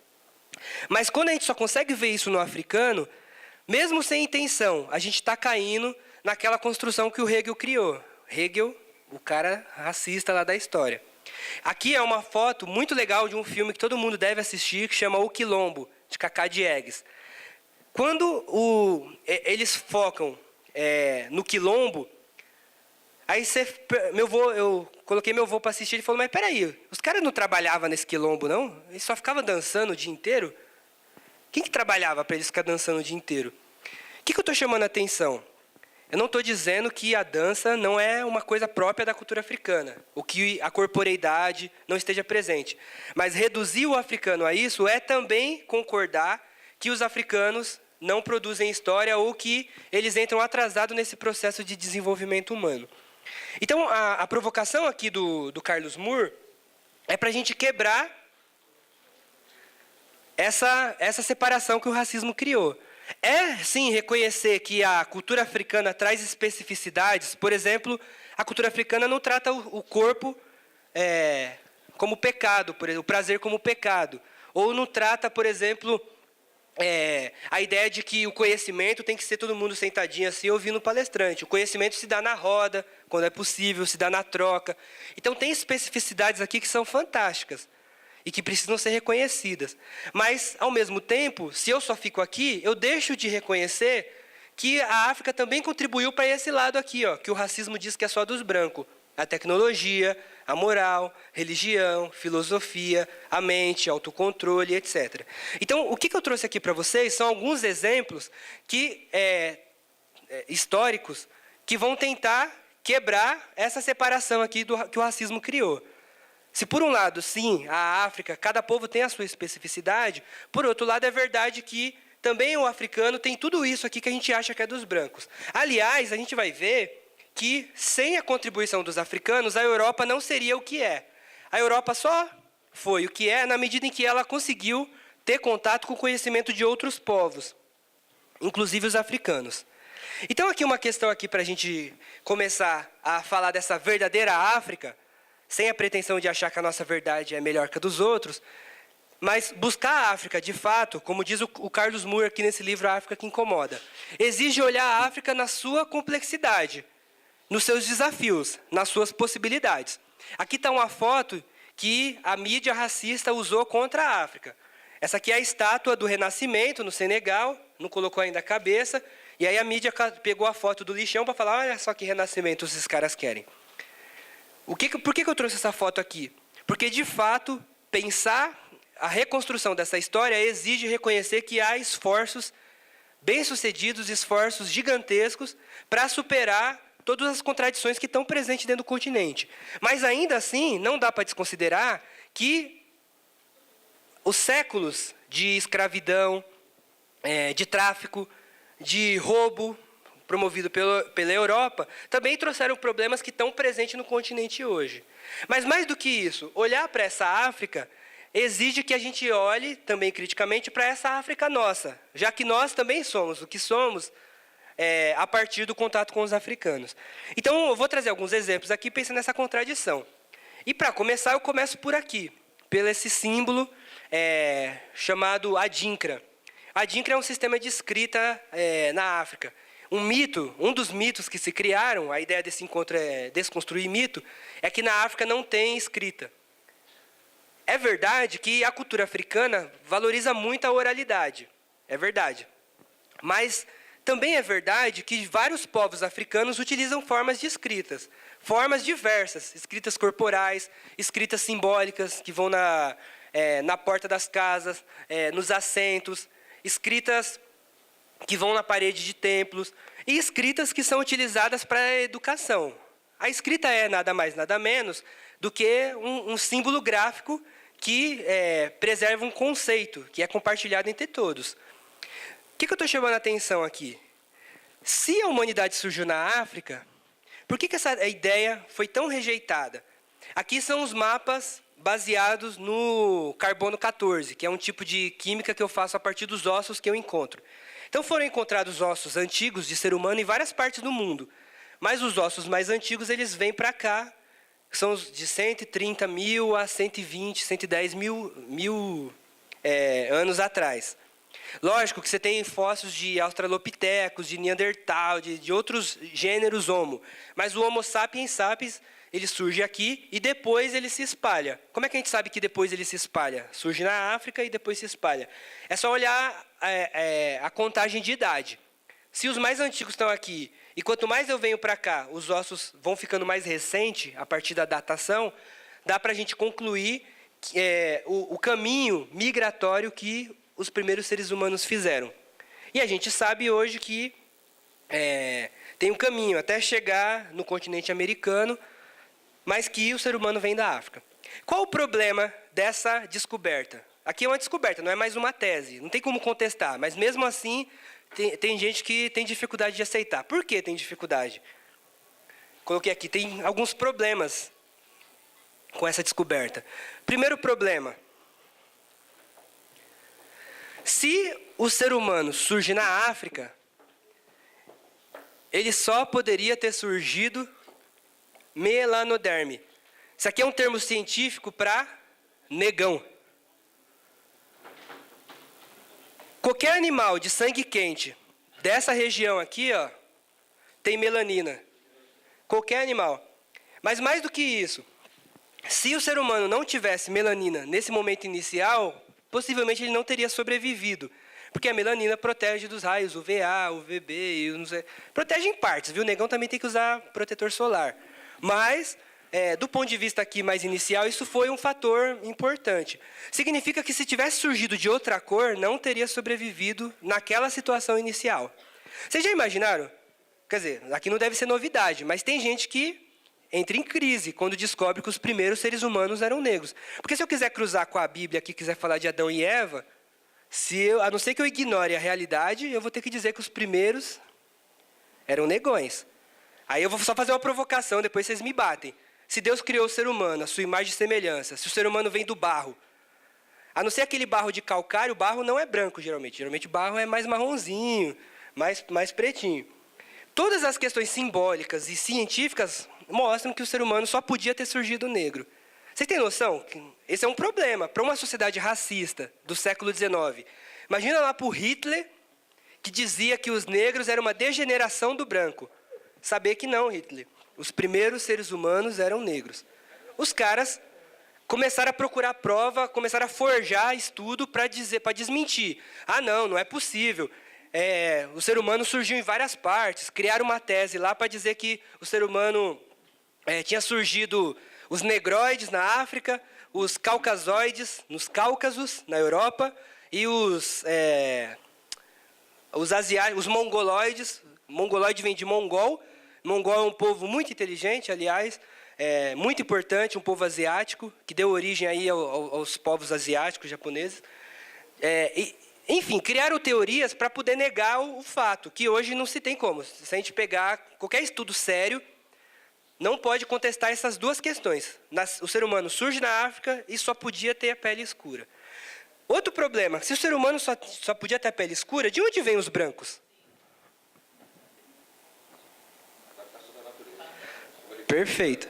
Mas quando a gente só consegue ver isso no africano, mesmo sem intenção, a gente está caindo naquela construção que o Hegel criou. Hegel, o cara racista lá da história. Aqui é uma foto muito legal de um filme que todo mundo deve assistir, que chama O Quilombo, de Cacá Diegues. Quando eles focam no quilombo, aí eu coloquei meu avô para assistir, ele falou, mas peraí, os caras não trabalhavam nesse quilombo, não? Eles só ficavam dançando o dia inteiro? Quem que trabalhava para eles ficar dançando o dia inteiro? O que eu estou chamando a atenção? Eu não estou dizendo que a dança não é uma coisa própria da cultura africana, ou que a corporeidade não esteja presente. Mas reduzir o africano a isso é também concordar que os africanos não produzem história ou que eles entram atrasados nesse processo de desenvolvimento humano. Então, a provocação aqui do Carlos Moore é para a gente quebrar essa separação que o racismo criou. É, sim, reconhecer que a cultura africana traz especificidades. Por exemplo, a cultura africana não trata o corpo como pecado, por exemplo, o prazer como pecado. Ou não trata, por exemplo, a ideia de que o conhecimento tem que ser todo mundo sentadinho assim, ouvindo o palestrante. O conhecimento se dá na roda, quando é possível, se dá na troca. Então, tem especificidades aqui que são fantásticas e que precisam ser reconhecidas. Mas, ao mesmo tempo, se eu só fico aqui, eu deixo de reconhecer que a África também contribuiu para esse lado aqui, ó, que o racismo diz que é só dos brancos. A tecnologia, a moral, religião, filosofia, a mente, autocontrole, etc. Então, o que eu trouxe aqui para vocês são alguns exemplos históricos que vão tentar quebrar essa separação aqui que o racismo criou. Se por um lado, sim, a África, cada povo tem a sua especificidade, por outro lado, é verdade que também o africano tem tudo isso aqui que a gente acha que é dos brancos. Aliás, a gente vai ver que, sem a contribuição dos africanos, a Europa não seria o que é. A Europa só foi o que é na medida em que ela conseguiu ter contato com o conhecimento de outros povos, inclusive os africanos. Então, aqui uma questão aqui para a gente começar a falar dessa verdadeira África, sem a pretensão de achar que a nossa verdade é melhor que a dos outros, mas buscar a África, de fato, como diz o Carlos Moore aqui nesse livro A África que Incomoda, exige olhar a África na sua complexidade, nos seus desafios, nas suas possibilidades. Aqui está uma foto que a mídia racista usou contra a África. Essa aqui é a estátua do Renascimento, no Senegal, não colocou ainda a cabeça, e aí a mídia pegou a foto do lixão para falar, olha só que renascimento esses caras querem. Por que eu trouxe essa foto aqui? Porque, de fato, pensar a reconstrução dessa história exige reconhecer que há esforços bem-sucedidos, esforços gigantescos para superar todas as contradições que estão presentes dentro do continente. Mas, ainda assim, não dá para desconsiderar que os séculos de escravidão, de tráfico, de roubo, promovido pela Europa, também trouxeram problemas que estão presentes no continente hoje. Mas, mais do que isso, olhar para essa África exige que a gente olhe, também criticamente, para essa África nossa, já que nós também somos o que somos, a partir do contato com os africanos. Então, eu vou trazer alguns exemplos aqui, pensando nessa contradição. E, para começar, eu começo por aqui, pelo esse símbolo chamado Adinkra. Adinkra é um sistema de escrita na África. Um dos mitos que se criaram, a ideia desse encontro é desconstruir mito, é que na África não tem escrita. É verdade que a cultura africana valoriza muito a oralidade. É verdade. Mas também é verdade que vários povos africanos utilizam formas de escritas. Formas diversas. Escritas corporais, escritas simbólicas, que vão na porta das casas, nos assentos. Escritas que vão na parede de templos. E escritas que são utilizadas para a educação. A escrita é nada mais, nada menos do que um símbolo gráfico que preserva um conceito, que é compartilhado entre todos. O que eu estou chamando a atenção aqui? Se a humanidade surgiu na África, por que essa ideia foi tão rejeitada? Aqui são os mapas baseados no carbono 14, que é um tipo de química que eu faço a partir dos ossos que eu encontro. Então foram encontrados ossos antigos de ser humano em várias partes do mundo. Mas os ossos mais antigos, eles vêm para cá, são os de 130 mil a 120, 110 mil anos atrás. Lógico que você tem fósseis de australopitecos, de neandertal, de outros gêneros homo. Mas o Homo sapiens sapiens, ele surge aqui e depois ele se espalha. Como é que a gente sabe que depois ele se espalha? Surge na África e depois se espalha. É só olhar a contagem de idade. Se os mais antigos estão aqui, e quanto mais eu venho para cá, os ossos vão ficando mais recentes, a partir da datação, dá para a gente concluir o caminho migratório que os primeiros seres humanos fizeram. E a gente sabe hoje que tem um caminho até chegar no continente americano, mas que o ser humano vem da África. Qual o problema dessa descoberta? Aqui é uma descoberta, não é mais uma tese, não tem como contestar, mas mesmo assim tem gente que tem dificuldade de aceitar. Por que tem dificuldade? Coloquei aqui, tem alguns problemas com essa descoberta. Primeiro problema: se o ser humano surge na África, ele só poderia ter surgido melanoderme. Isso aqui é um termo científico para negão. Qualquer animal de sangue quente dessa região aqui, ó, tem melanina. Qualquer animal. Mas mais do que isso, se o ser humano não tivesse melanina nesse momento inicial, possivelmente ele não teria sobrevivido. Porque a melanina protege dos raios UVA, UVB, protege em partes, viu? O negão também tem que usar protetor solar. Mas, do ponto de vista aqui mais inicial, isso foi um fator importante. Significa que se tivesse surgido de outra cor, não teria sobrevivido naquela situação inicial. Vocês já imaginaram? Quer dizer, aqui não deve ser novidade, mas tem gente que entra em crise quando descobre que os primeiros seres humanos eram negros. Porque se eu quiser cruzar com a Bíblia aqui, quiser falar de Adão e Eva, a não ser que eu ignore a realidade, eu vou ter que dizer que os primeiros eram negões. Aí eu vou só fazer uma provocação, depois vocês me batem. Se Deus criou o ser humano, a sua imagem e semelhança, se o ser humano vem do barro, a não ser aquele barro de calcário, o barro não é branco, geralmente. Geralmente o barro é mais marronzinho, mais pretinho. Todas as questões simbólicas e científicas mostram que o ser humano só podia ter surgido negro. Vocês têm noção? Esse é um problema para uma sociedade racista do século XIX. Imagina lá para o Hitler, que dizia que os negros eram uma degeneração do branco. Saber que não, Hitler. Os primeiros seres humanos eram negros. Os caras começaram a procurar prova, começaram a forjar estudo para desmentir. Ah, não é possível. O ser humano surgiu em várias partes. Criaram uma tese lá para dizer que o ser humano tinha surgido os negroides na África, os caucasoides nos Cáucasos, na Europa, e os asiáticos, os mongoloides. Mongoloide vem de mongol. Mongol é um povo muito inteligente, aliás, muito importante, um povo asiático, que deu origem aí aos povos asiáticos, japoneses. Enfim, criaram teorias para poder negar o fato, que hoje não se tem como. Se a gente pegar qualquer estudo sério, não pode contestar essas duas questões. O ser humano surge na África e só podia ter a pele escura. Outro problema, se o ser humano só podia ter a pele escura, de onde vêm os brancos? Perfeito.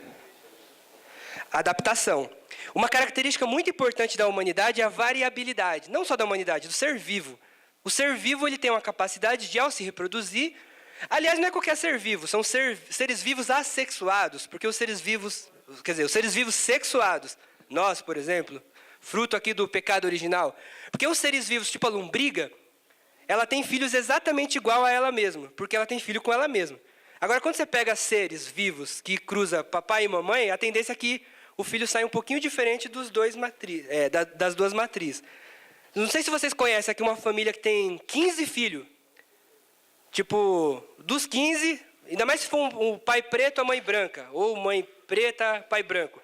Adaptação. Uma característica muito importante da humanidade é a variabilidade. Não só da humanidade, do ser vivo. O ser vivo ele tem uma capacidade de, ao se reproduzir... Aliás, não é qualquer ser vivo, são seres vivos assexuados. Porque os seres vivos... Quer dizer, os seres vivos sexuados. Nós, por exemplo, fruto aqui do pecado original. Porque os seres vivos, tipo a lombriga, ela tem filhos exatamente igual a ela mesma. Porque ela tem filho com ela mesma. Agora, quando você pega seres vivos que cruza papai e mamãe, a tendência é que o filho saia um pouquinho diferente das duas matrizes. Não sei se vocês conhecem aqui uma família que tem 15 filhos. Tipo, dos 15, ainda mais se for um pai preto, a mãe branca. Ou mãe preta, pai branco.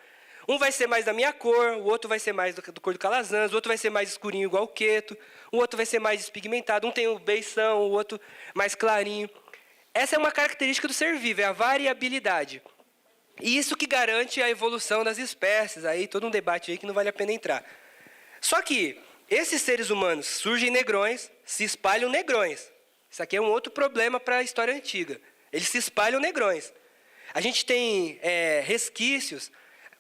Um vai ser mais da minha cor, o outro vai ser mais do cor do calazans, o outro vai ser mais escurinho igual o queto, o outro vai ser mais despigmentado, um tem o beição, o outro mais clarinho. Essa é uma característica do ser vivo, é a variabilidade. E isso que garante a evolução das espécies. Aí todo um debate aí que não vale a pena entrar. Só que esses seres humanos surgem negrões, se espalham negrões. Isso aqui é um outro problema para a história antiga. Eles se espalham negrões. A gente tem resquícios,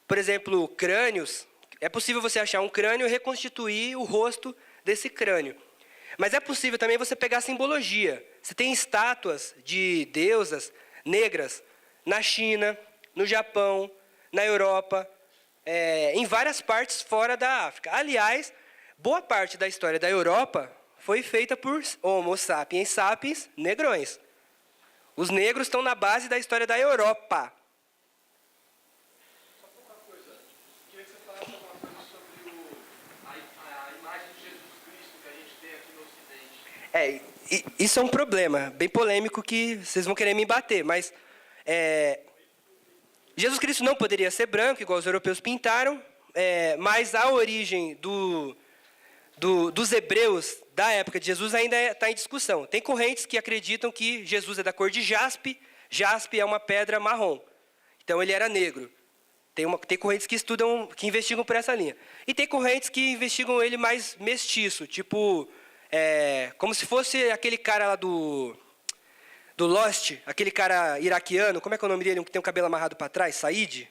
por exemplo, crânios. É possível você achar um crânio e reconstituir o rosto desse crânio. Mas é possível também você pegar a simbologia. Você tem estátuas de deusas negras na China, no Japão, na Europa, em várias partes fora da África. Aliás, boa parte da história da Europa foi feita por Homo sapiens sapiens negrões. Os negros estão na base da história da Europa. Isso é um problema bem polêmico que vocês vão querer me bater, mas Jesus Cristo não poderia ser branco, igual os europeus pintaram, mas a origem dos hebreus da época de Jesus ainda está em discussão. Tem correntes que acreditam que Jesus é da cor de jaspe. Jaspe é uma pedra marrom. Então ele era negro. Tem correntes que investigam por essa linha. E tem correntes que investigam ele mais mestiço, tipo, como se fosse aquele cara lá do Lost, aquele cara iraquiano, como é que é o nome dele, que tem o cabelo amarrado para trás, Said?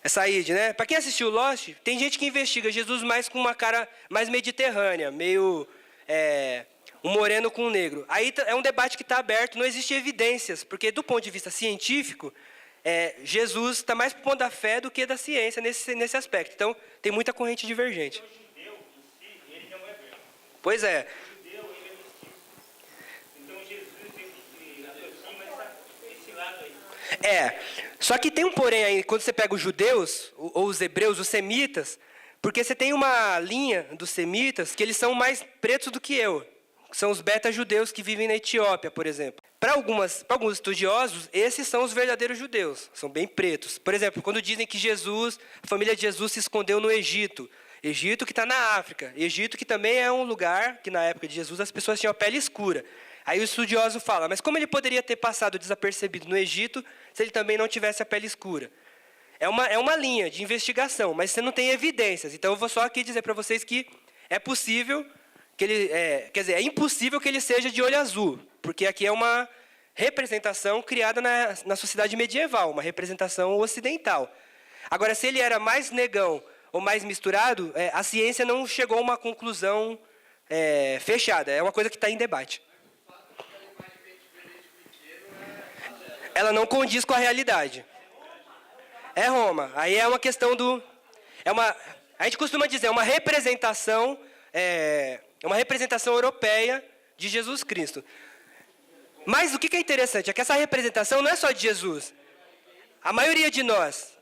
É Said, né? Para quem assistiu Lost, tem gente que investiga Jesus mais com uma cara mais mediterrânea, meio um moreno com um negro. Aí é um debate que está aberto, não existe evidências, porque do ponto de vista científico, Jesus está mais para o ponto da fé do que da ciência nesse aspecto. Então, tem muita corrente divergente. Pois é. Só que tem um porém aí, quando você pega os judeus, ou os hebreus, os semitas, porque você tem uma linha dos semitas que eles são mais pretos do que eu. São os beta-judeus que vivem na Etiópia, por exemplo. Para alguns estudiosos, esses são os verdadeiros judeus, são bem pretos. Por exemplo, quando dizem que a família de Jesus se escondeu no Egito. Egito que está na África. Egito que também é um lugar que na época de Jesus as pessoas tinham a pele escura. Aí o estudioso fala, mas como ele poderia ter passado desapercebido no Egito se ele também não tivesse a pele escura? É uma linha de investigação, mas você não tem evidências. Então eu vou só aqui dizer para vocês que é possível que ele... é impossível que ele seja de olho azul, porque aqui é uma representação criada na sociedade medieval, uma representação ocidental. Agora, se ele era mais negão ou mais misturado, a ciência não chegou a uma conclusão fechada. É uma coisa que está em debate. Ela não condiz com a realidade. É Roma. Aí é uma questão do... a gente costuma dizer, é uma representação europeia de Jesus Cristo. Mas o que é interessante é que essa representação não é só de Jesus. A maioria de nós...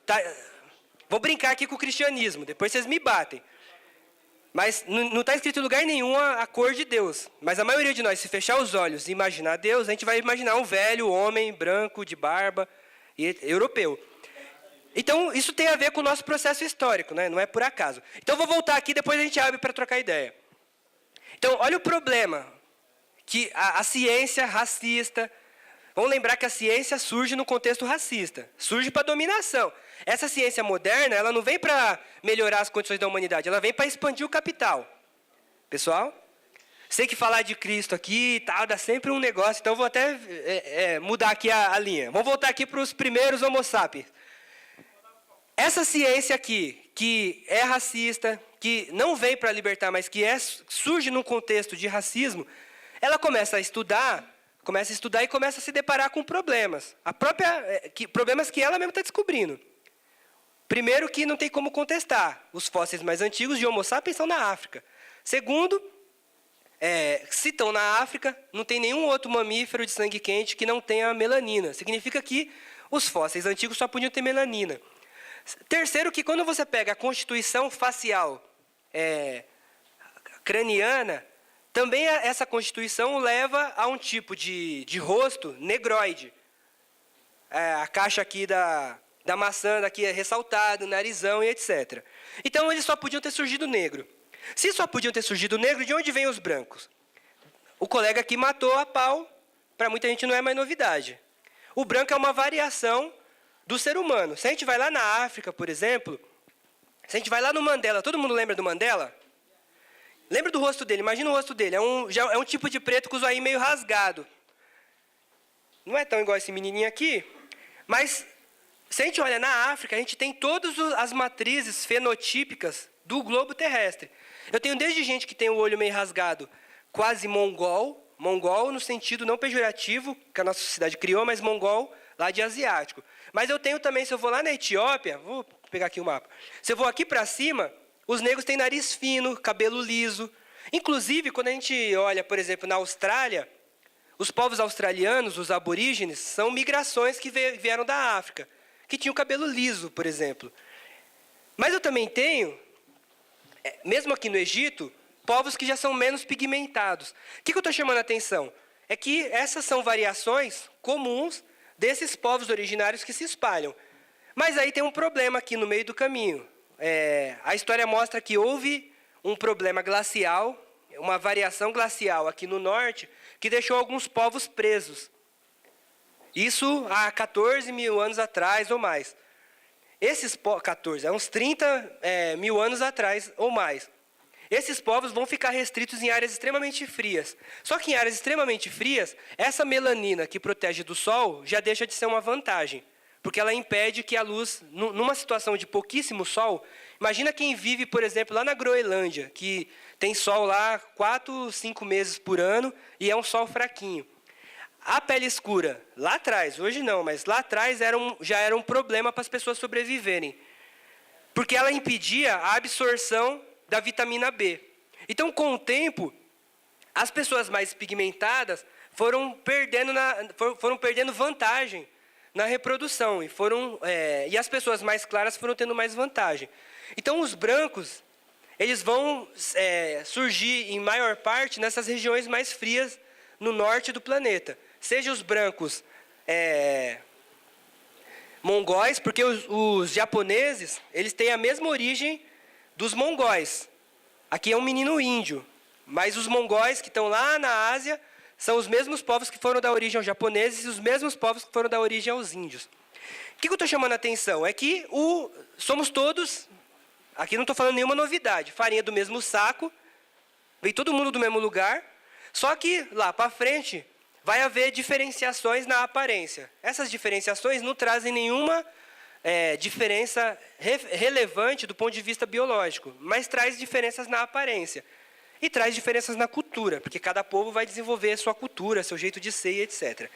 Vou brincar aqui com o cristianismo, depois vocês me batem. Mas não está escrito em lugar nenhum a cor de Deus. Mas a maioria de nós, se fechar os olhos e imaginar Deus, a gente vai imaginar um velho homem branco, de barba, europeu. Então, isso tem a ver com o nosso processo histórico, né? Não é por acaso. Então, vou voltar aqui, depois a gente abre para trocar ideia. Então, olha o problema, que a ciência racista... Vamos lembrar que a ciência surge no contexto racista, surge para dominação. Essa ciência moderna, ela não vem para melhorar as condições da humanidade, ela vem para expandir o capital. Pessoal? Sei que falar de Cristo aqui e tal, dá sempre um negócio, então vou até mudar aqui a linha. Vamos voltar aqui para os primeiros Homo sapiens. Essa ciência aqui, que é racista, que não vem para libertar, mas que surge num contexto de racismo, ela começa a estudar e começa a se deparar com problemas. Problemas que ela mesma está descobrindo. Primeiro, que não tem como contestar. Os fósseis mais antigos de Homo sapiens estão na África. Segundo, se estão na África, não tem nenhum outro mamífero de sangue quente que não tenha melanina. Significa que os fósseis antigos só podiam ter melanina. Terceiro, que quando você pega a constituição facial craniana, também essa constituição leva a um tipo de rosto negroide. A caixa aqui da maçã daqui é ressaltada, narizão e etc. Então, eles só podiam ter surgido negro. Se só podiam ter surgido negro, de onde vêm os brancos? O colega aqui matou a pau, para muita gente não é mais novidade. O branco é uma variação do ser humano. Se a gente vai lá na África, por exemplo, se a gente vai lá no Mandela, todo mundo lembra do Mandela? Lembra do rosto dele, imagina o rosto dele, é um tipo de preto com o zoinho meio rasgado. Não é tão igual esse menininho aqui, mas se a gente olha na África, a gente tem todas as matrizes fenotípicas do globo terrestre. Eu tenho desde gente que tem o olho meio rasgado, quase mongol no sentido não pejorativo, que a nossa sociedade criou, mas mongol lá de asiático. Mas eu tenho também, se eu vou lá na Etiópia, vou pegar aqui o mapa, se eu vou aqui para cima, os negros têm nariz fino, cabelo liso. Inclusive, quando a gente olha, por exemplo, na Austrália, os povos australianos, os aborígenes, são migrações que vieram da África, que tinham cabelo liso, por exemplo. Mas eu também tenho, mesmo aqui no Egito, povos que já são menos pigmentados. O que eu estou chamando a atenção? É que essas são variações comuns desses povos originários que se espalham. Mas aí tem um problema aqui no meio do caminho. A história mostra que houve um problema glacial, uma variação glacial aqui no norte, que deixou alguns povos presos. Isso há 14 mil anos atrás ou mais. Há uns 30 mil anos atrás ou mais. Esses povos vão ficar restritos em áreas extremamente frias. Só que em áreas extremamente frias, essa melanina que protege do sol já deixa de ser uma vantagem. porque ela impede que a luz, numa situação de pouquíssimo sol, imagina quem vive, por exemplo, lá na Groenlândia, que tem sol lá 4, 5 meses por ano e é um sol fraquinho. A pele escura, lá atrás, hoje não, mas lá atrás já era um problema para as pessoas sobreviverem, porque ela impedia a absorção da vitamina B. Então, com o tempo, as pessoas mais pigmentadas foram perdendo vantagem na reprodução e as pessoas mais claras foram tendo mais vantagem. Então, os brancos, eles vão surgir em maior parte nessas regiões mais frias no norte do planeta. Seja os brancos mongóis, porque os japoneses, eles têm a mesma origem dos mongóis. Aqui é um menino índio, mas os mongóis que estão lá na Ásia são os mesmos povos que foram da origem aos japoneses e os mesmos povos que foram da origem aos índios. O que eu estou chamando a atenção é que somos todos, aqui não estou falando nenhuma novidade, farinha do mesmo saco, vem todo mundo do mesmo lugar, só que lá para frente vai haver diferenciações na aparência. Essas diferenciações não trazem nenhuma diferença relevante do ponto de vista biológico, mas traz diferenças na aparência. E traz diferenças na cultura, porque cada povo vai desenvolver a sua cultura, seu jeito de ser, etc.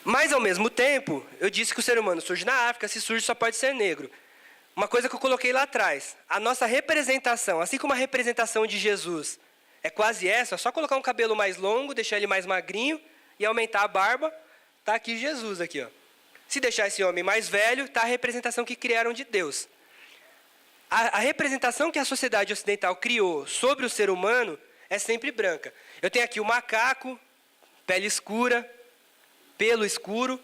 Mas, ao mesmo tempo, eu disse que o ser humano surge na África, se surge só pode ser negro. Uma coisa que eu coloquei lá atrás, a nossa representação, assim como a representação de Jesus é quase essa, é só colocar um cabelo mais longo, deixar ele mais magrinho e aumentar a barba, está aqui Jesus, aqui, ó. Se deixar esse homem mais velho, está a representação que criaram de Deus. A representação que a sociedade ocidental criou sobre o ser humano é sempre branca. Eu tenho aqui o macaco, pele escura, pelo escuro.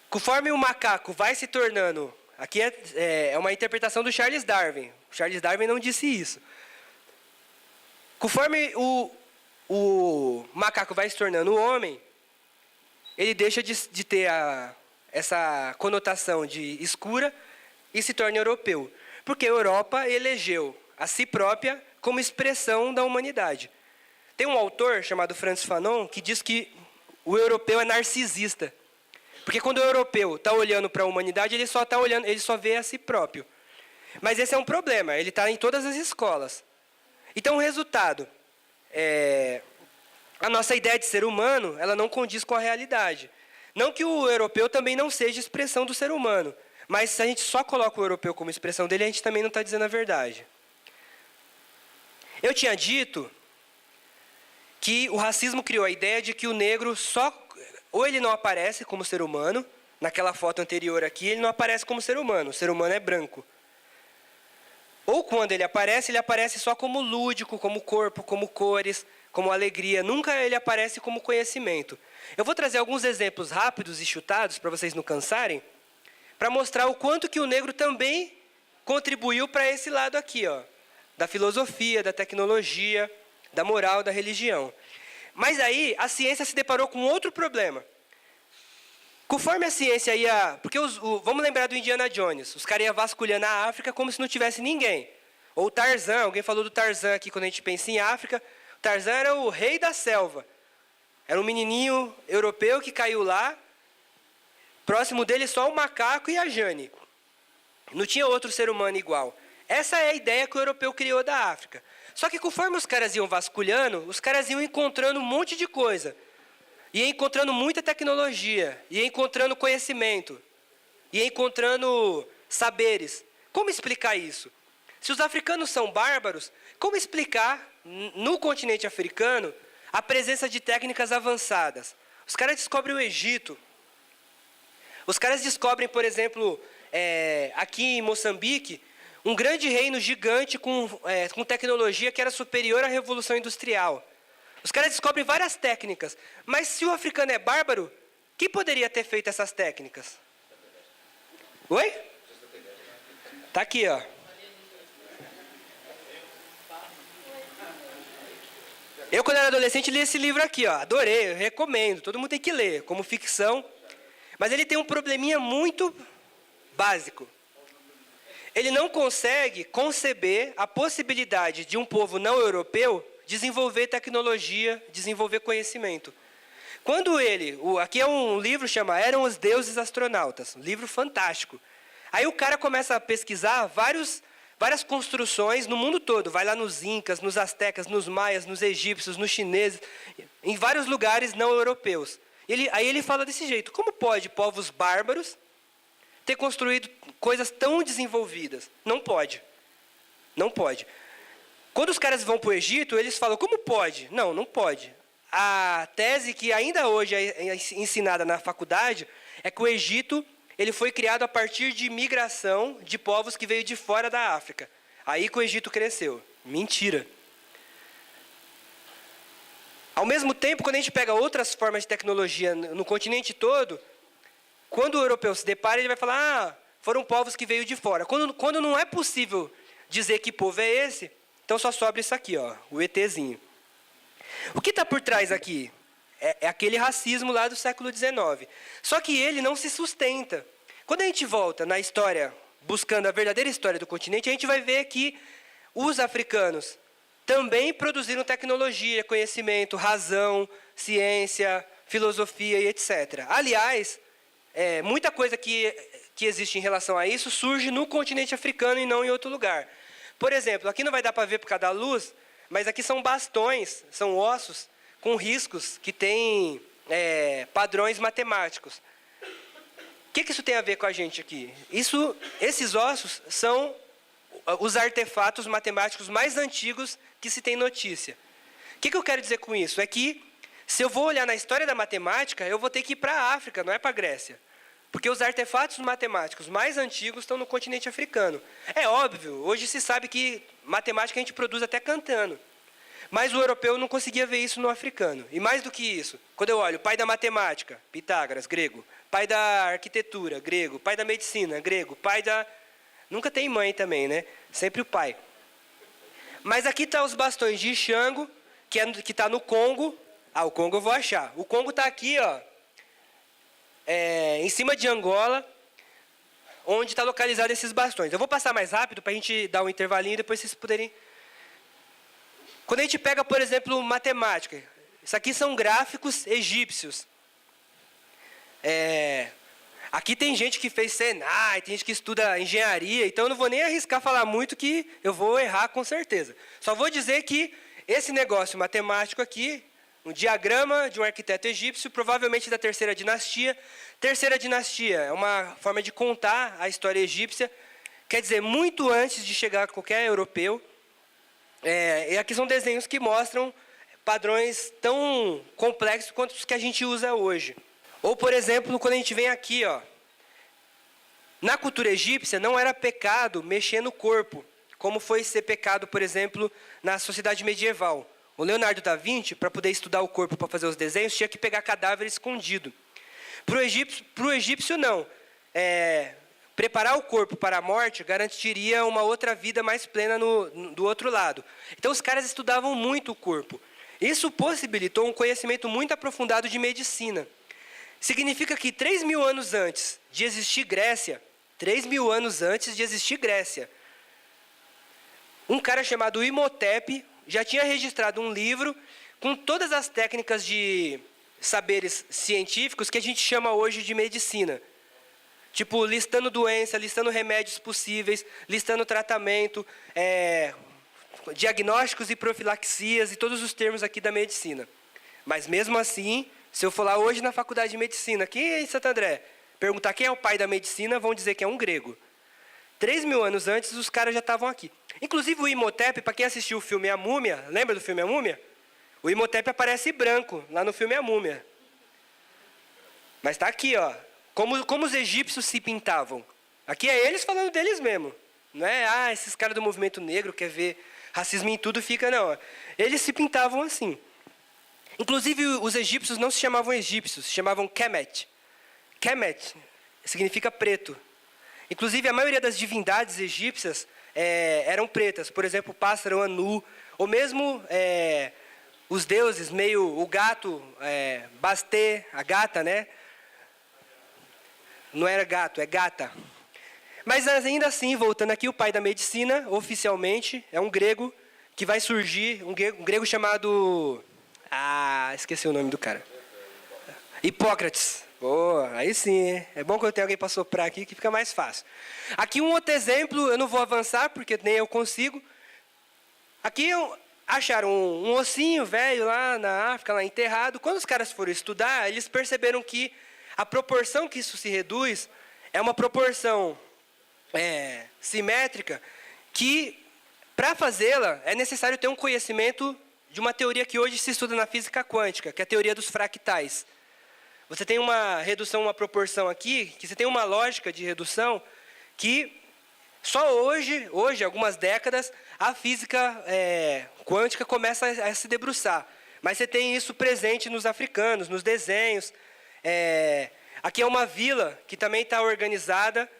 Conforme o macaco vai se tornando... Aqui é uma interpretação do Charles Darwin. O Charles Darwin não disse isso. Conforme o macaco vai se tornando homem, ele deixa de ter essa conotação de escura e se torna europeu. Porque a Europa elegeu a si própria como expressão da humanidade. Tem um autor chamado Frantz Fanon que diz que o europeu é narcisista. Porque quando o europeu está olhando para a humanidade, ele só vê a si próprio. Mas esse é um problema, ele está em todas as escolas. Então, o resultado, a nossa ideia de ser humano, ela não condiz com a realidade. Não que o europeu também não seja expressão do ser humano, mas se a gente só coloca o europeu como expressão dele, a gente também não está dizendo a verdade. Eu tinha dito que o racismo criou a ideia de que o negro ou ele não aparece como ser humano, naquela foto anterior aqui, ele não aparece como ser humano, o ser humano é branco. Ou quando ele aparece só como lúdico, como corpo, como cores, como alegria. Nunca ele aparece como conhecimento. Eu vou trazer alguns exemplos rápidos e chutados, para vocês não cansarem, para mostrar o quanto que o negro também contribuiu para esse lado aqui, ó, da filosofia, da tecnologia, da moral, da religião. Mas aí a ciência se deparou com outro problema. Conforme a ciência ia... Porque vamos lembrar do Indiana Jones. Os caras iam vasculhando a África como se não tivesse ninguém. Ou Tarzan, alguém falou do Tarzan aqui quando a gente pensa em África. Tarzan era o rei da selva. Era um menininho europeu que caiu lá. Próximo dele só o macaco e a Jane. Não tinha outro ser humano igual. Essa é a ideia que o europeu criou da África. Só que conforme os caras iam vasculhando, os caras iam encontrando um monte de coisa. Ia encontrando muita tecnologia, ia encontrando conhecimento, ia encontrando saberes. Como explicar isso? Se os africanos são bárbaros, como explicar, no continente africano, a presença de técnicas avançadas? Os caras descobrem o Egito. Os caras descobrem, por exemplo, aqui em Moçambique, um grande reino gigante com tecnologia que era superior à Revolução Industrial. Os caras descobrem várias técnicas. Mas se o africano é bárbaro, quem poderia ter feito essas técnicas? Oi? Tá aqui, ó. Eu, quando era adolescente, li esse livro aqui, ó. Adorei, eu recomendo. Todo mundo tem que ler, como ficção. Mas ele tem um probleminha muito básico. Ele não consegue conceber a possibilidade de um povo não europeu desenvolver tecnologia, desenvolver conhecimento. Quando aqui é um livro chama Eram os Deuses Astronautas, um livro fantástico. Aí o cara começa a pesquisar várias construções no mundo todo. Vai lá nos incas, nos astecas, nos maias, nos egípcios, nos chineses, em vários lugares não europeus. Aí ele fala desse jeito: como pode povos bárbaros ter construído coisas tão desenvolvidas? Não pode. Não pode. Quando os caras vão para o Egito, eles falam: como pode? Não, não pode. A tese que ainda hoje é ensinada na faculdade é que o Egito ele foi criado a partir de migração de povos que veio de fora da África. Aí que o Egito cresceu. Mentira. Ao mesmo tempo, quando a gente pega outras formas de tecnologia no continente todo, quando o europeu se depara, ele vai falar: foram povos que veio de fora. Quando não é possível dizer que povo é esse, então só sobra isso aqui, ó, o ETzinho. O que está por trás aqui? É aquele racismo lá do século XIX. Só que ele não se sustenta. Quando a gente volta na história, buscando a verdadeira história do continente, a gente vai ver que os africanos também produziram tecnologia, conhecimento, razão, ciência, filosofia e etc. Aliás, muita coisa que existe em relação a isso surge no continente africano e não em outro lugar. Por exemplo, aqui não vai dar para ver por causa da luz, mas aqui são bastões, são ossos com riscos que têm padrões matemáticos. O que isso tem a ver com a gente aqui? Esses ossos são os artefatos matemáticos mais antigos que se tem notícia. O que eu quero dizer com isso? É que, se eu vou olhar na história da matemática, eu vou ter que ir para a África, não é para a Grécia. Porque os artefatos matemáticos mais antigos estão no continente africano. É óbvio, hoje se sabe que matemática a gente produz até cantando. Mas o europeu não conseguia ver isso no africano. E mais do que isso, quando eu olho pai da matemática, Pitágoras, grego, pai da arquitetura, grego, pai da medicina, grego, pai da... Nunca tem mãe também, né? Sempre o pai. Mas aqui estão os bastões de Xango, que está no Congo. O Congo eu vou achar. O Congo está aqui, ó. Em cima de Angola, onde está localizado esses bastões. Eu vou passar mais rápido para a gente dar um intervalinho e depois vocês poderem... Quando a gente pega, por exemplo, matemática, isso aqui são gráficos egípcios. Aqui tem gente que fez Senai, tem gente que estuda engenharia, então eu não vou nem arriscar falar muito que eu vou errar com certeza. Só vou dizer que esse negócio matemático aqui, um diagrama de um arquiteto egípcio, provavelmente da terceira dinastia. Terceira dinastia é uma forma de contar a história egípcia, quer dizer, muito antes de chegar a qualquer europeu. E aqui são desenhos que mostram padrões tão complexos quanto os que a gente usa hoje. Ou, por exemplo, quando a gente vem aqui, ó, na cultura egípcia não era pecado mexer no corpo, como foi ser pecado, por exemplo, na sociedade medieval. O Leonardo da Vinci, para poder estudar o corpo, para fazer os desenhos, tinha que pegar cadáver escondido. Para o egípcio, não. Preparar o corpo para a morte garantiria uma outra vida mais plena do outro lado. Então, os caras estudavam muito o corpo. Isso possibilitou um conhecimento muito aprofundado de medicina. Significa que 3.000 anos antes de existir Grécia, 3.000 anos antes de existir Grécia, um cara chamado Imhotep já tinha registrado um livro com todas as técnicas de saberes científicos que a gente chama hoje de medicina. Tipo, listando doença, listando remédios possíveis, listando tratamento, diagnósticos e profilaxias e todos os termos aqui da medicina. Mas mesmo assim, se eu for lá hoje na faculdade de medicina, aqui em Santo André, perguntar quem é o pai da medicina, vão dizer que é um grego. 3.000 anos antes, os caras já estavam aqui. Inclusive o Imhotep, para quem assistiu o filme A Múmia, lembra do filme A Múmia? O Imhotep aparece branco, lá no filme A Múmia. Mas está aqui, ó. Como os egípcios se pintavam. Aqui é eles falando deles mesmo. Não é, esses caras do movimento negro quer ver racismo em tudo, fica, não. Eles se pintavam assim. Inclusive, os egípcios não se chamavam egípcios, se chamavam Kemet. Kemet significa preto. Inclusive, a maioria das divindades egípcias eram pretas. Por exemplo, o pássaro Anu, ou mesmo os deuses, o gato, Bastet, a gata, né? Não era gato, é gata. Mas ainda assim, voltando aqui, o pai da medicina, oficialmente, é um grego que vai surgir um grego chamado... esqueci o nome do cara. Hipócrates. Boa, aí sim, hein? É bom quando tem alguém para soprar aqui que fica mais fácil. Aqui um outro exemplo, eu não vou avançar porque nem eu consigo. Aqui acharam um ossinho velho lá na África, lá enterrado. Quando os caras foram estudar, eles perceberam que a proporção que isso se reduz é uma proporção simétrica que, para fazê-la, é necessário ter um conhecimento de uma teoria que hoje se estuda na física quântica, que é a teoria dos fractais. Você tem uma redução, uma proporção aqui, que você tem uma lógica de redução que só hoje, algumas décadas, a física quântica começa a se debruçar. Mas você tem isso presente nos africanos, nos desenhos. Aqui é uma vila que também está organizada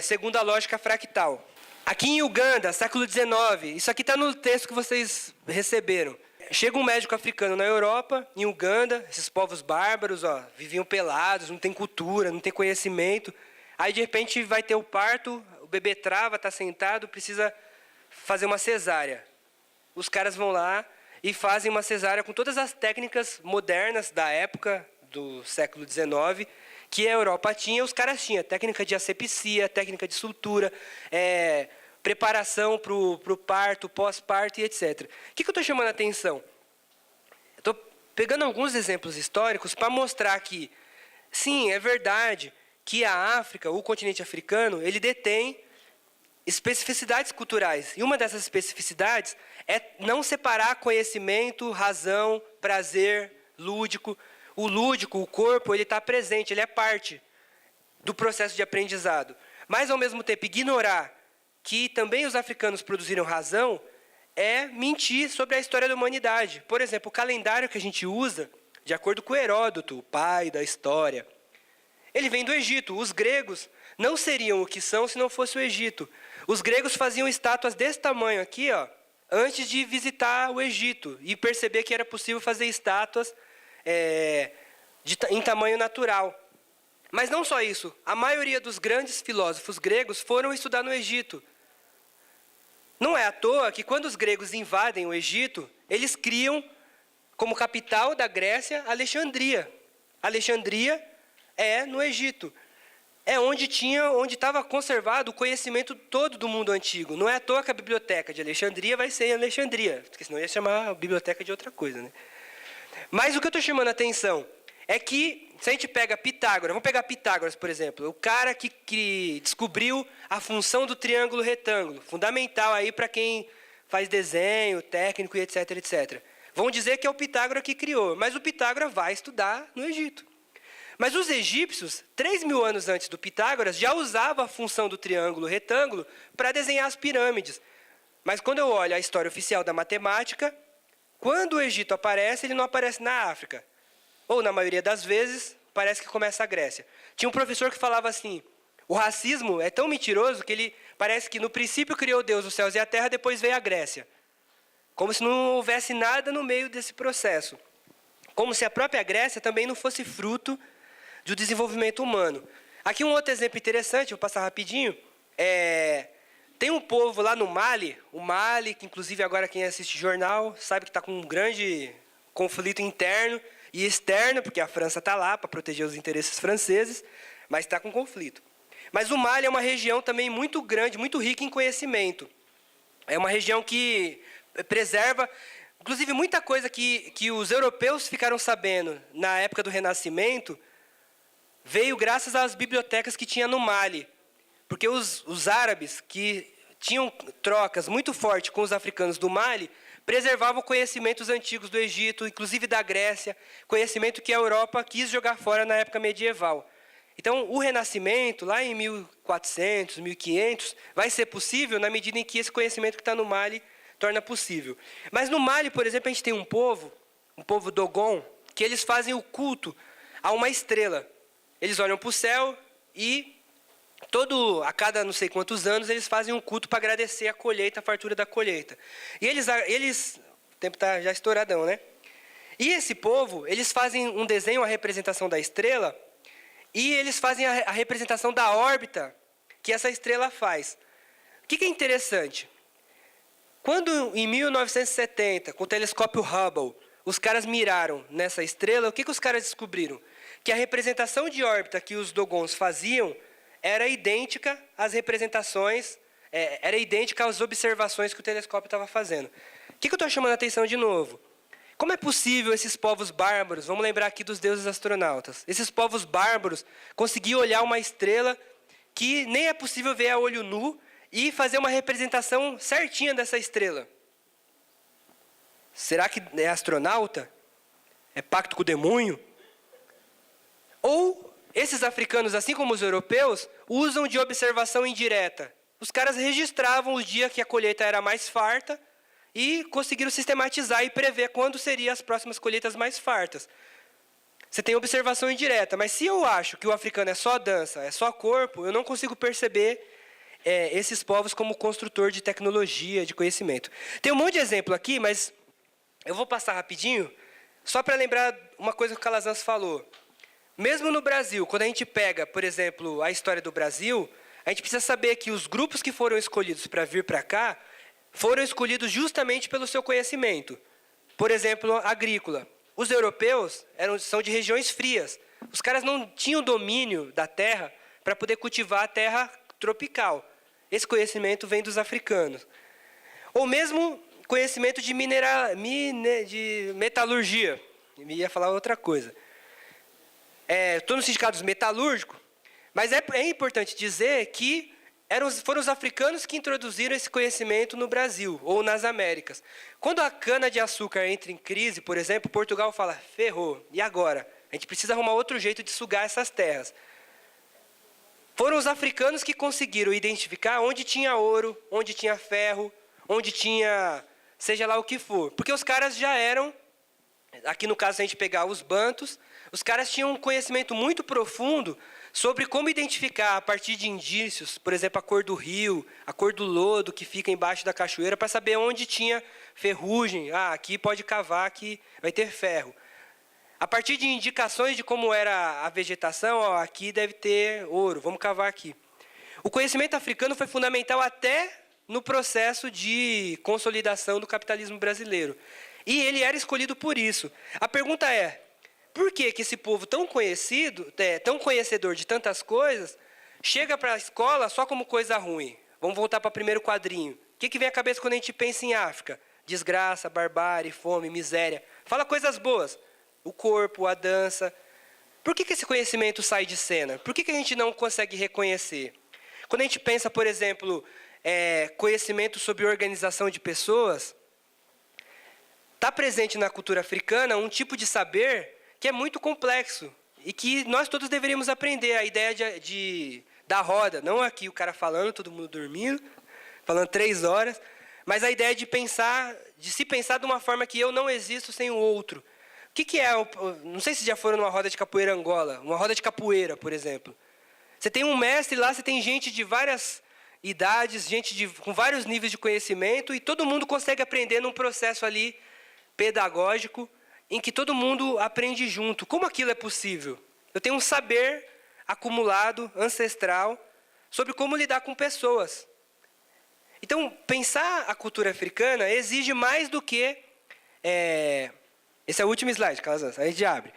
segundo a lógica fractal. Aqui em Uganda, século XIX, isso aqui está no texto que vocês receberam. Chega um médico africano na Europa, em Uganda, esses povos bárbaros, viviam pelados, não tem cultura, não tem conhecimento. Aí, de repente, vai ter o parto, o bebê trava, está sentado, precisa fazer uma cesárea. Os caras vão lá e fazem uma cesárea com todas as técnicas modernas da época, do século XIX, que a Europa tinha, os caras tinham. Técnica de asepsia, técnica de sutura, preparação para o parto, pós-parto e etc. O que eu estou chamando a atenção? Estou pegando alguns exemplos históricos para mostrar que, sim, é verdade que a África, o continente africano, ele detém especificidades culturais. E uma dessas especificidades é não separar conhecimento, razão, prazer, lúdico. O lúdico, o corpo, ele está presente, ele é parte do processo de aprendizado. Mas, ao mesmo tempo, ignorar que também os africanos produziram razão é mentir sobre a história da humanidade. Por exemplo, o calendário que a gente usa, de acordo com Heródoto, o pai da história, ele vem do Egito. Os gregos não seriam o que são se não fosse o Egito. Os gregos faziam estátuas desse tamanho aqui, antes de visitar o Egito e perceber que era possível fazer estátuas em tamanho natural. Mas não só isso. A maioria dos grandes filósofos gregos foram estudar no Egito. Não é à toa que quando os gregos invadem o Egito, eles criam como capital da Grécia Alexandria. Alexandria é no Egito. É onde estava conservado o conhecimento todo do mundo antigo. Não é à toa que a biblioteca de Alexandria vai ser em Alexandria, porque senão ia chamar a biblioteca de outra coisa, né? Mas o que eu estou chamando a atenção é que, se a gente pega Pitágoras, vamos pegar Pitágoras, por exemplo, o cara que descobriu a função do triângulo retângulo, fundamental aí para quem faz desenho, técnico e etc, etc. Vão dizer que é o Pitágoras que criou, mas o Pitágoras vai estudar no Egito. Mas os egípcios, 3.000 anos antes do Pitágoras, já usavam a função do triângulo retângulo para desenhar as pirâmides. Mas quando eu olho a história oficial da matemática, quando o Egito aparece, ele não aparece na África. Ou, na maioria das vezes, parece que começa a Grécia. Tinha um professor que falava assim, o racismo é tão mentiroso que ele parece que no princípio criou Deus os céus e a terra, depois veio a Grécia. Como se não houvesse nada no meio desse processo. Como se a própria Grécia também não fosse fruto do desenvolvimento humano. Aqui um outro exemplo interessante, vou passar rapidinho. Tem um povo lá no Mali, o Mali, que inclusive agora quem assiste jornal sabe que está com um grande conflito interno e externo, porque a França está lá para proteger os interesses franceses, mas está com conflito. Mas o Mali é uma região também muito grande, muito rica em conhecimento. É uma região que preserva, inclusive, muita coisa que os europeus ficaram sabendo na época do Renascimento, veio graças às bibliotecas que tinha no Mali. Porque os árabes, que tinham trocas muito fortes com os africanos do Mali, preservavam conhecimentos antigos do Egito, inclusive da Grécia, conhecimento que a Europa quis jogar fora na época medieval. Então, o Renascimento, lá em 1400, 1500, vai ser possível na medida em que esse conhecimento que está no Mali torna possível. Mas no Mali, por exemplo, a gente tem um povo Dogon, que eles fazem o culto a uma estrela. Eles olham para o céu e a cada não sei quantos anos, eles fazem um culto para agradecer a colheita, a fartura da colheita. E eles o tempo está já estouradão, né? E esse povo, eles fazem um desenho, a representação da estrela, e eles fazem a representação da órbita que essa estrela faz. O que é interessante? Quando, em 1970, com o telescópio Hubble, os caras miraram nessa estrela, o que os caras descobriram? Que a representação de órbita que os Dogons faziam era idêntica às representações, era idêntica às observações que o telescópio estava fazendo. O que eu estou chamando a atenção de novo? Como é possível esses povos bárbaros, vamos lembrar aqui dos deuses astronautas, esses povos bárbaros conseguiam olhar uma estrela que nem é possível ver a olho nu e fazer uma representação certinha dessa estrela? Será que é astronauta? É pacto com o demônio? Ou esses africanos, assim como os europeus, usam de observação indireta. Os caras registravam o dia que a colheita era mais farta e conseguiram sistematizar e prever quando seriam as próximas colheitas mais fartas. Você tem observação indireta, mas se eu acho que o africano é só dança, é só corpo, eu não consigo perceber esses povos como construtor de tecnologia, de conhecimento. Tem um monte de exemplo aqui, mas eu vou passar rapidinho, só para lembrar uma coisa que o Calazans falou. Mesmo no Brasil, quando a gente pega, por exemplo, a história do Brasil, a gente precisa saber que os grupos que foram escolhidos para vir para cá foram escolhidos justamente pelo seu conhecimento. Por exemplo, agrícola. Os europeus são de regiões frias. Os caras não tinham domínio da terra para poder cultivar a terra tropical. Esse conhecimento vem dos africanos. Ou mesmo conhecimento de metalurgia. Eu ia falar outra coisa. Estou no sindicato metalúrgico, mas é importante dizer que foram os africanos que introduziram esse conhecimento no Brasil, ou nas Américas. Quando a cana-de-açúcar entra em crise, por exemplo, Portugal fala, ferrou, e agora? A gente precisa arrumar outro jeito de sugar essas terras. Foram os africanos que conseguiram identificar onde tinha ouro, onde tinha ferro, onde tinha, seja lá o que for. Porque os caras já eram, aqui no caso, se a gente pegar os bantus, os caras tinham um conhecimento muito profundo sobre como identificar, a partir de indícios, por exemplo, a cor do rio, a cor do lodo que fica embaixo da cachoeira, para saber onde tinha ferrugem. Aqui pode cavar, que vai ter ferro. A partir de indicações de como era a vegetação, aqui deve ter ouro, vamos cavar aqui. O conhecimento africano foi fundamental até no processo de consolidação do capitalismo brasileiro. E ele era escolhido por isso. A pergunta é, por que esse povo tão conhecido, tão conhecedor de tantas coisas, chega para a escola só como coisa ruim? Vamos voltar para o primeiro quadrinho. O que vem à cabeça quando a gente pensa em África? Desgraça, barbárie, fome, miséria. Fala coisas boas. O corpo, a dança. Por que esse conhecimento sai de cena? Por que a gente não consegue reconhecer? Quando a gente pensa, por exemplo, conhecimento sobre organização de pessoas, está presente na cultura africana um tipo de saber que é muito complexo e que nós todos deveríamos aprender. A ideia da roda, não aqui o cara falando, todo mundo dormindo, falando 3 horas, mas a ideia de se pensar de uma forma que eu não existo sem o outro. O que é? Não sei se já foram numa roda de capoeira Angola, uma roda de capoeira, por exemplo. Você tem um mestre lá, você tem gente de várias idades, gente com vários níveis de conhecimento, e todo mundo consegue aprender num processo ali pedagógico, em que todo mundo aprende junto. Como aquilo é possível? Eu tenho um saber acumulado, ancestral, sobre como lidar com pessoas. Então, pensar a cultura africana exige mais do que... esse é o último slide, Calazans, aí a gente abre.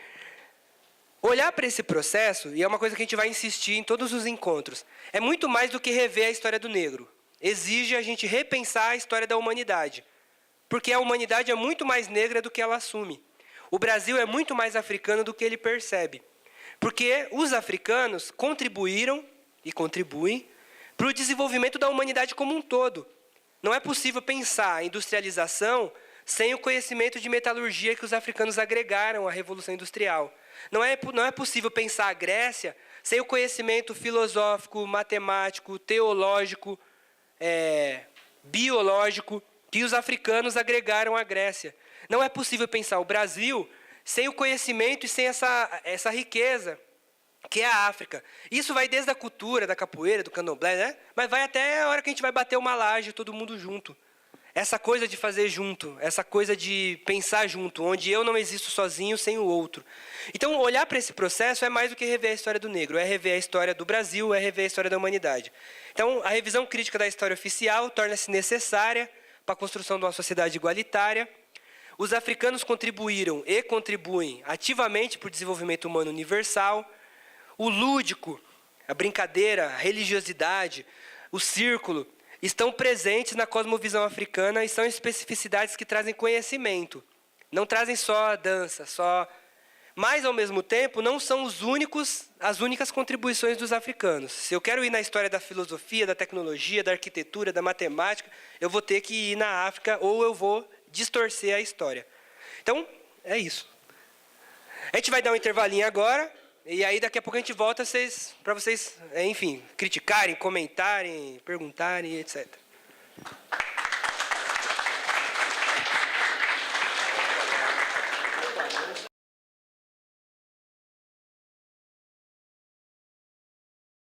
Olhar para esse processo, e é uma coisa que a gente vai insistir em todos os encontros, é muito mais do que rever a história do negro. Exige a gente repensar a história da humanidade. Porque a humanidade é muito mais negra do que ela assume. O Brasil é muito mais africano do que ele percebe. Porque os africanos contribuíram e contribuem para o desenvolvimento da humanidade como um todo. Não é possível pensar a industrialização sem o conhecimento de metalurgia que os africanos agregaram à Revolução Industrial. Não é possível pensar a Grécia sem o conhecimento filosófico, matemático, teológico, biológico que os africanos agregaram à Grécia. Não é possível pensar o Brasil sem o conhecimento e sem essa riqueza que é a África. Isso vai desde a cultura, da capoeira, do candomblé, né? Mas vai até a hora que a gente vai bater uma laje, todo mundo junto. Essa coisa de fazer junto, essa coisa de pensar junto, onde eu não existo sozinho sem o outro. Então, olhar para esse processo é mais do que rever a história do negro, é rever a história do Brasil, é rever a história da humanidade. Então, a revisão crítica da história oficial torna-se necessária para a construção de uma sociedade igualitária. Os africanos contribuíram e contribuem ativamente para o desenvolvimento humano universal. O lúdico, a brincadeira, a religiosidade, o círculo estão presentes na cosmovisão africana e são especificidades que trazem conhecimento. Não trazem só dança, mas, ao mesmo tempo, não são as únicas contribuições dos africanos. Se eu quero ir na história da filosofia, da tecnologia, da arquitetura, da matemática, eu vou ter que ir na África ou eu vou distorcer a história. Então, é isso. A gente vai dar um intervalinho agora, e aí daqui a pouco a gente volta para vocês, enfim, criticarem, comentarem, perguntarem, etc.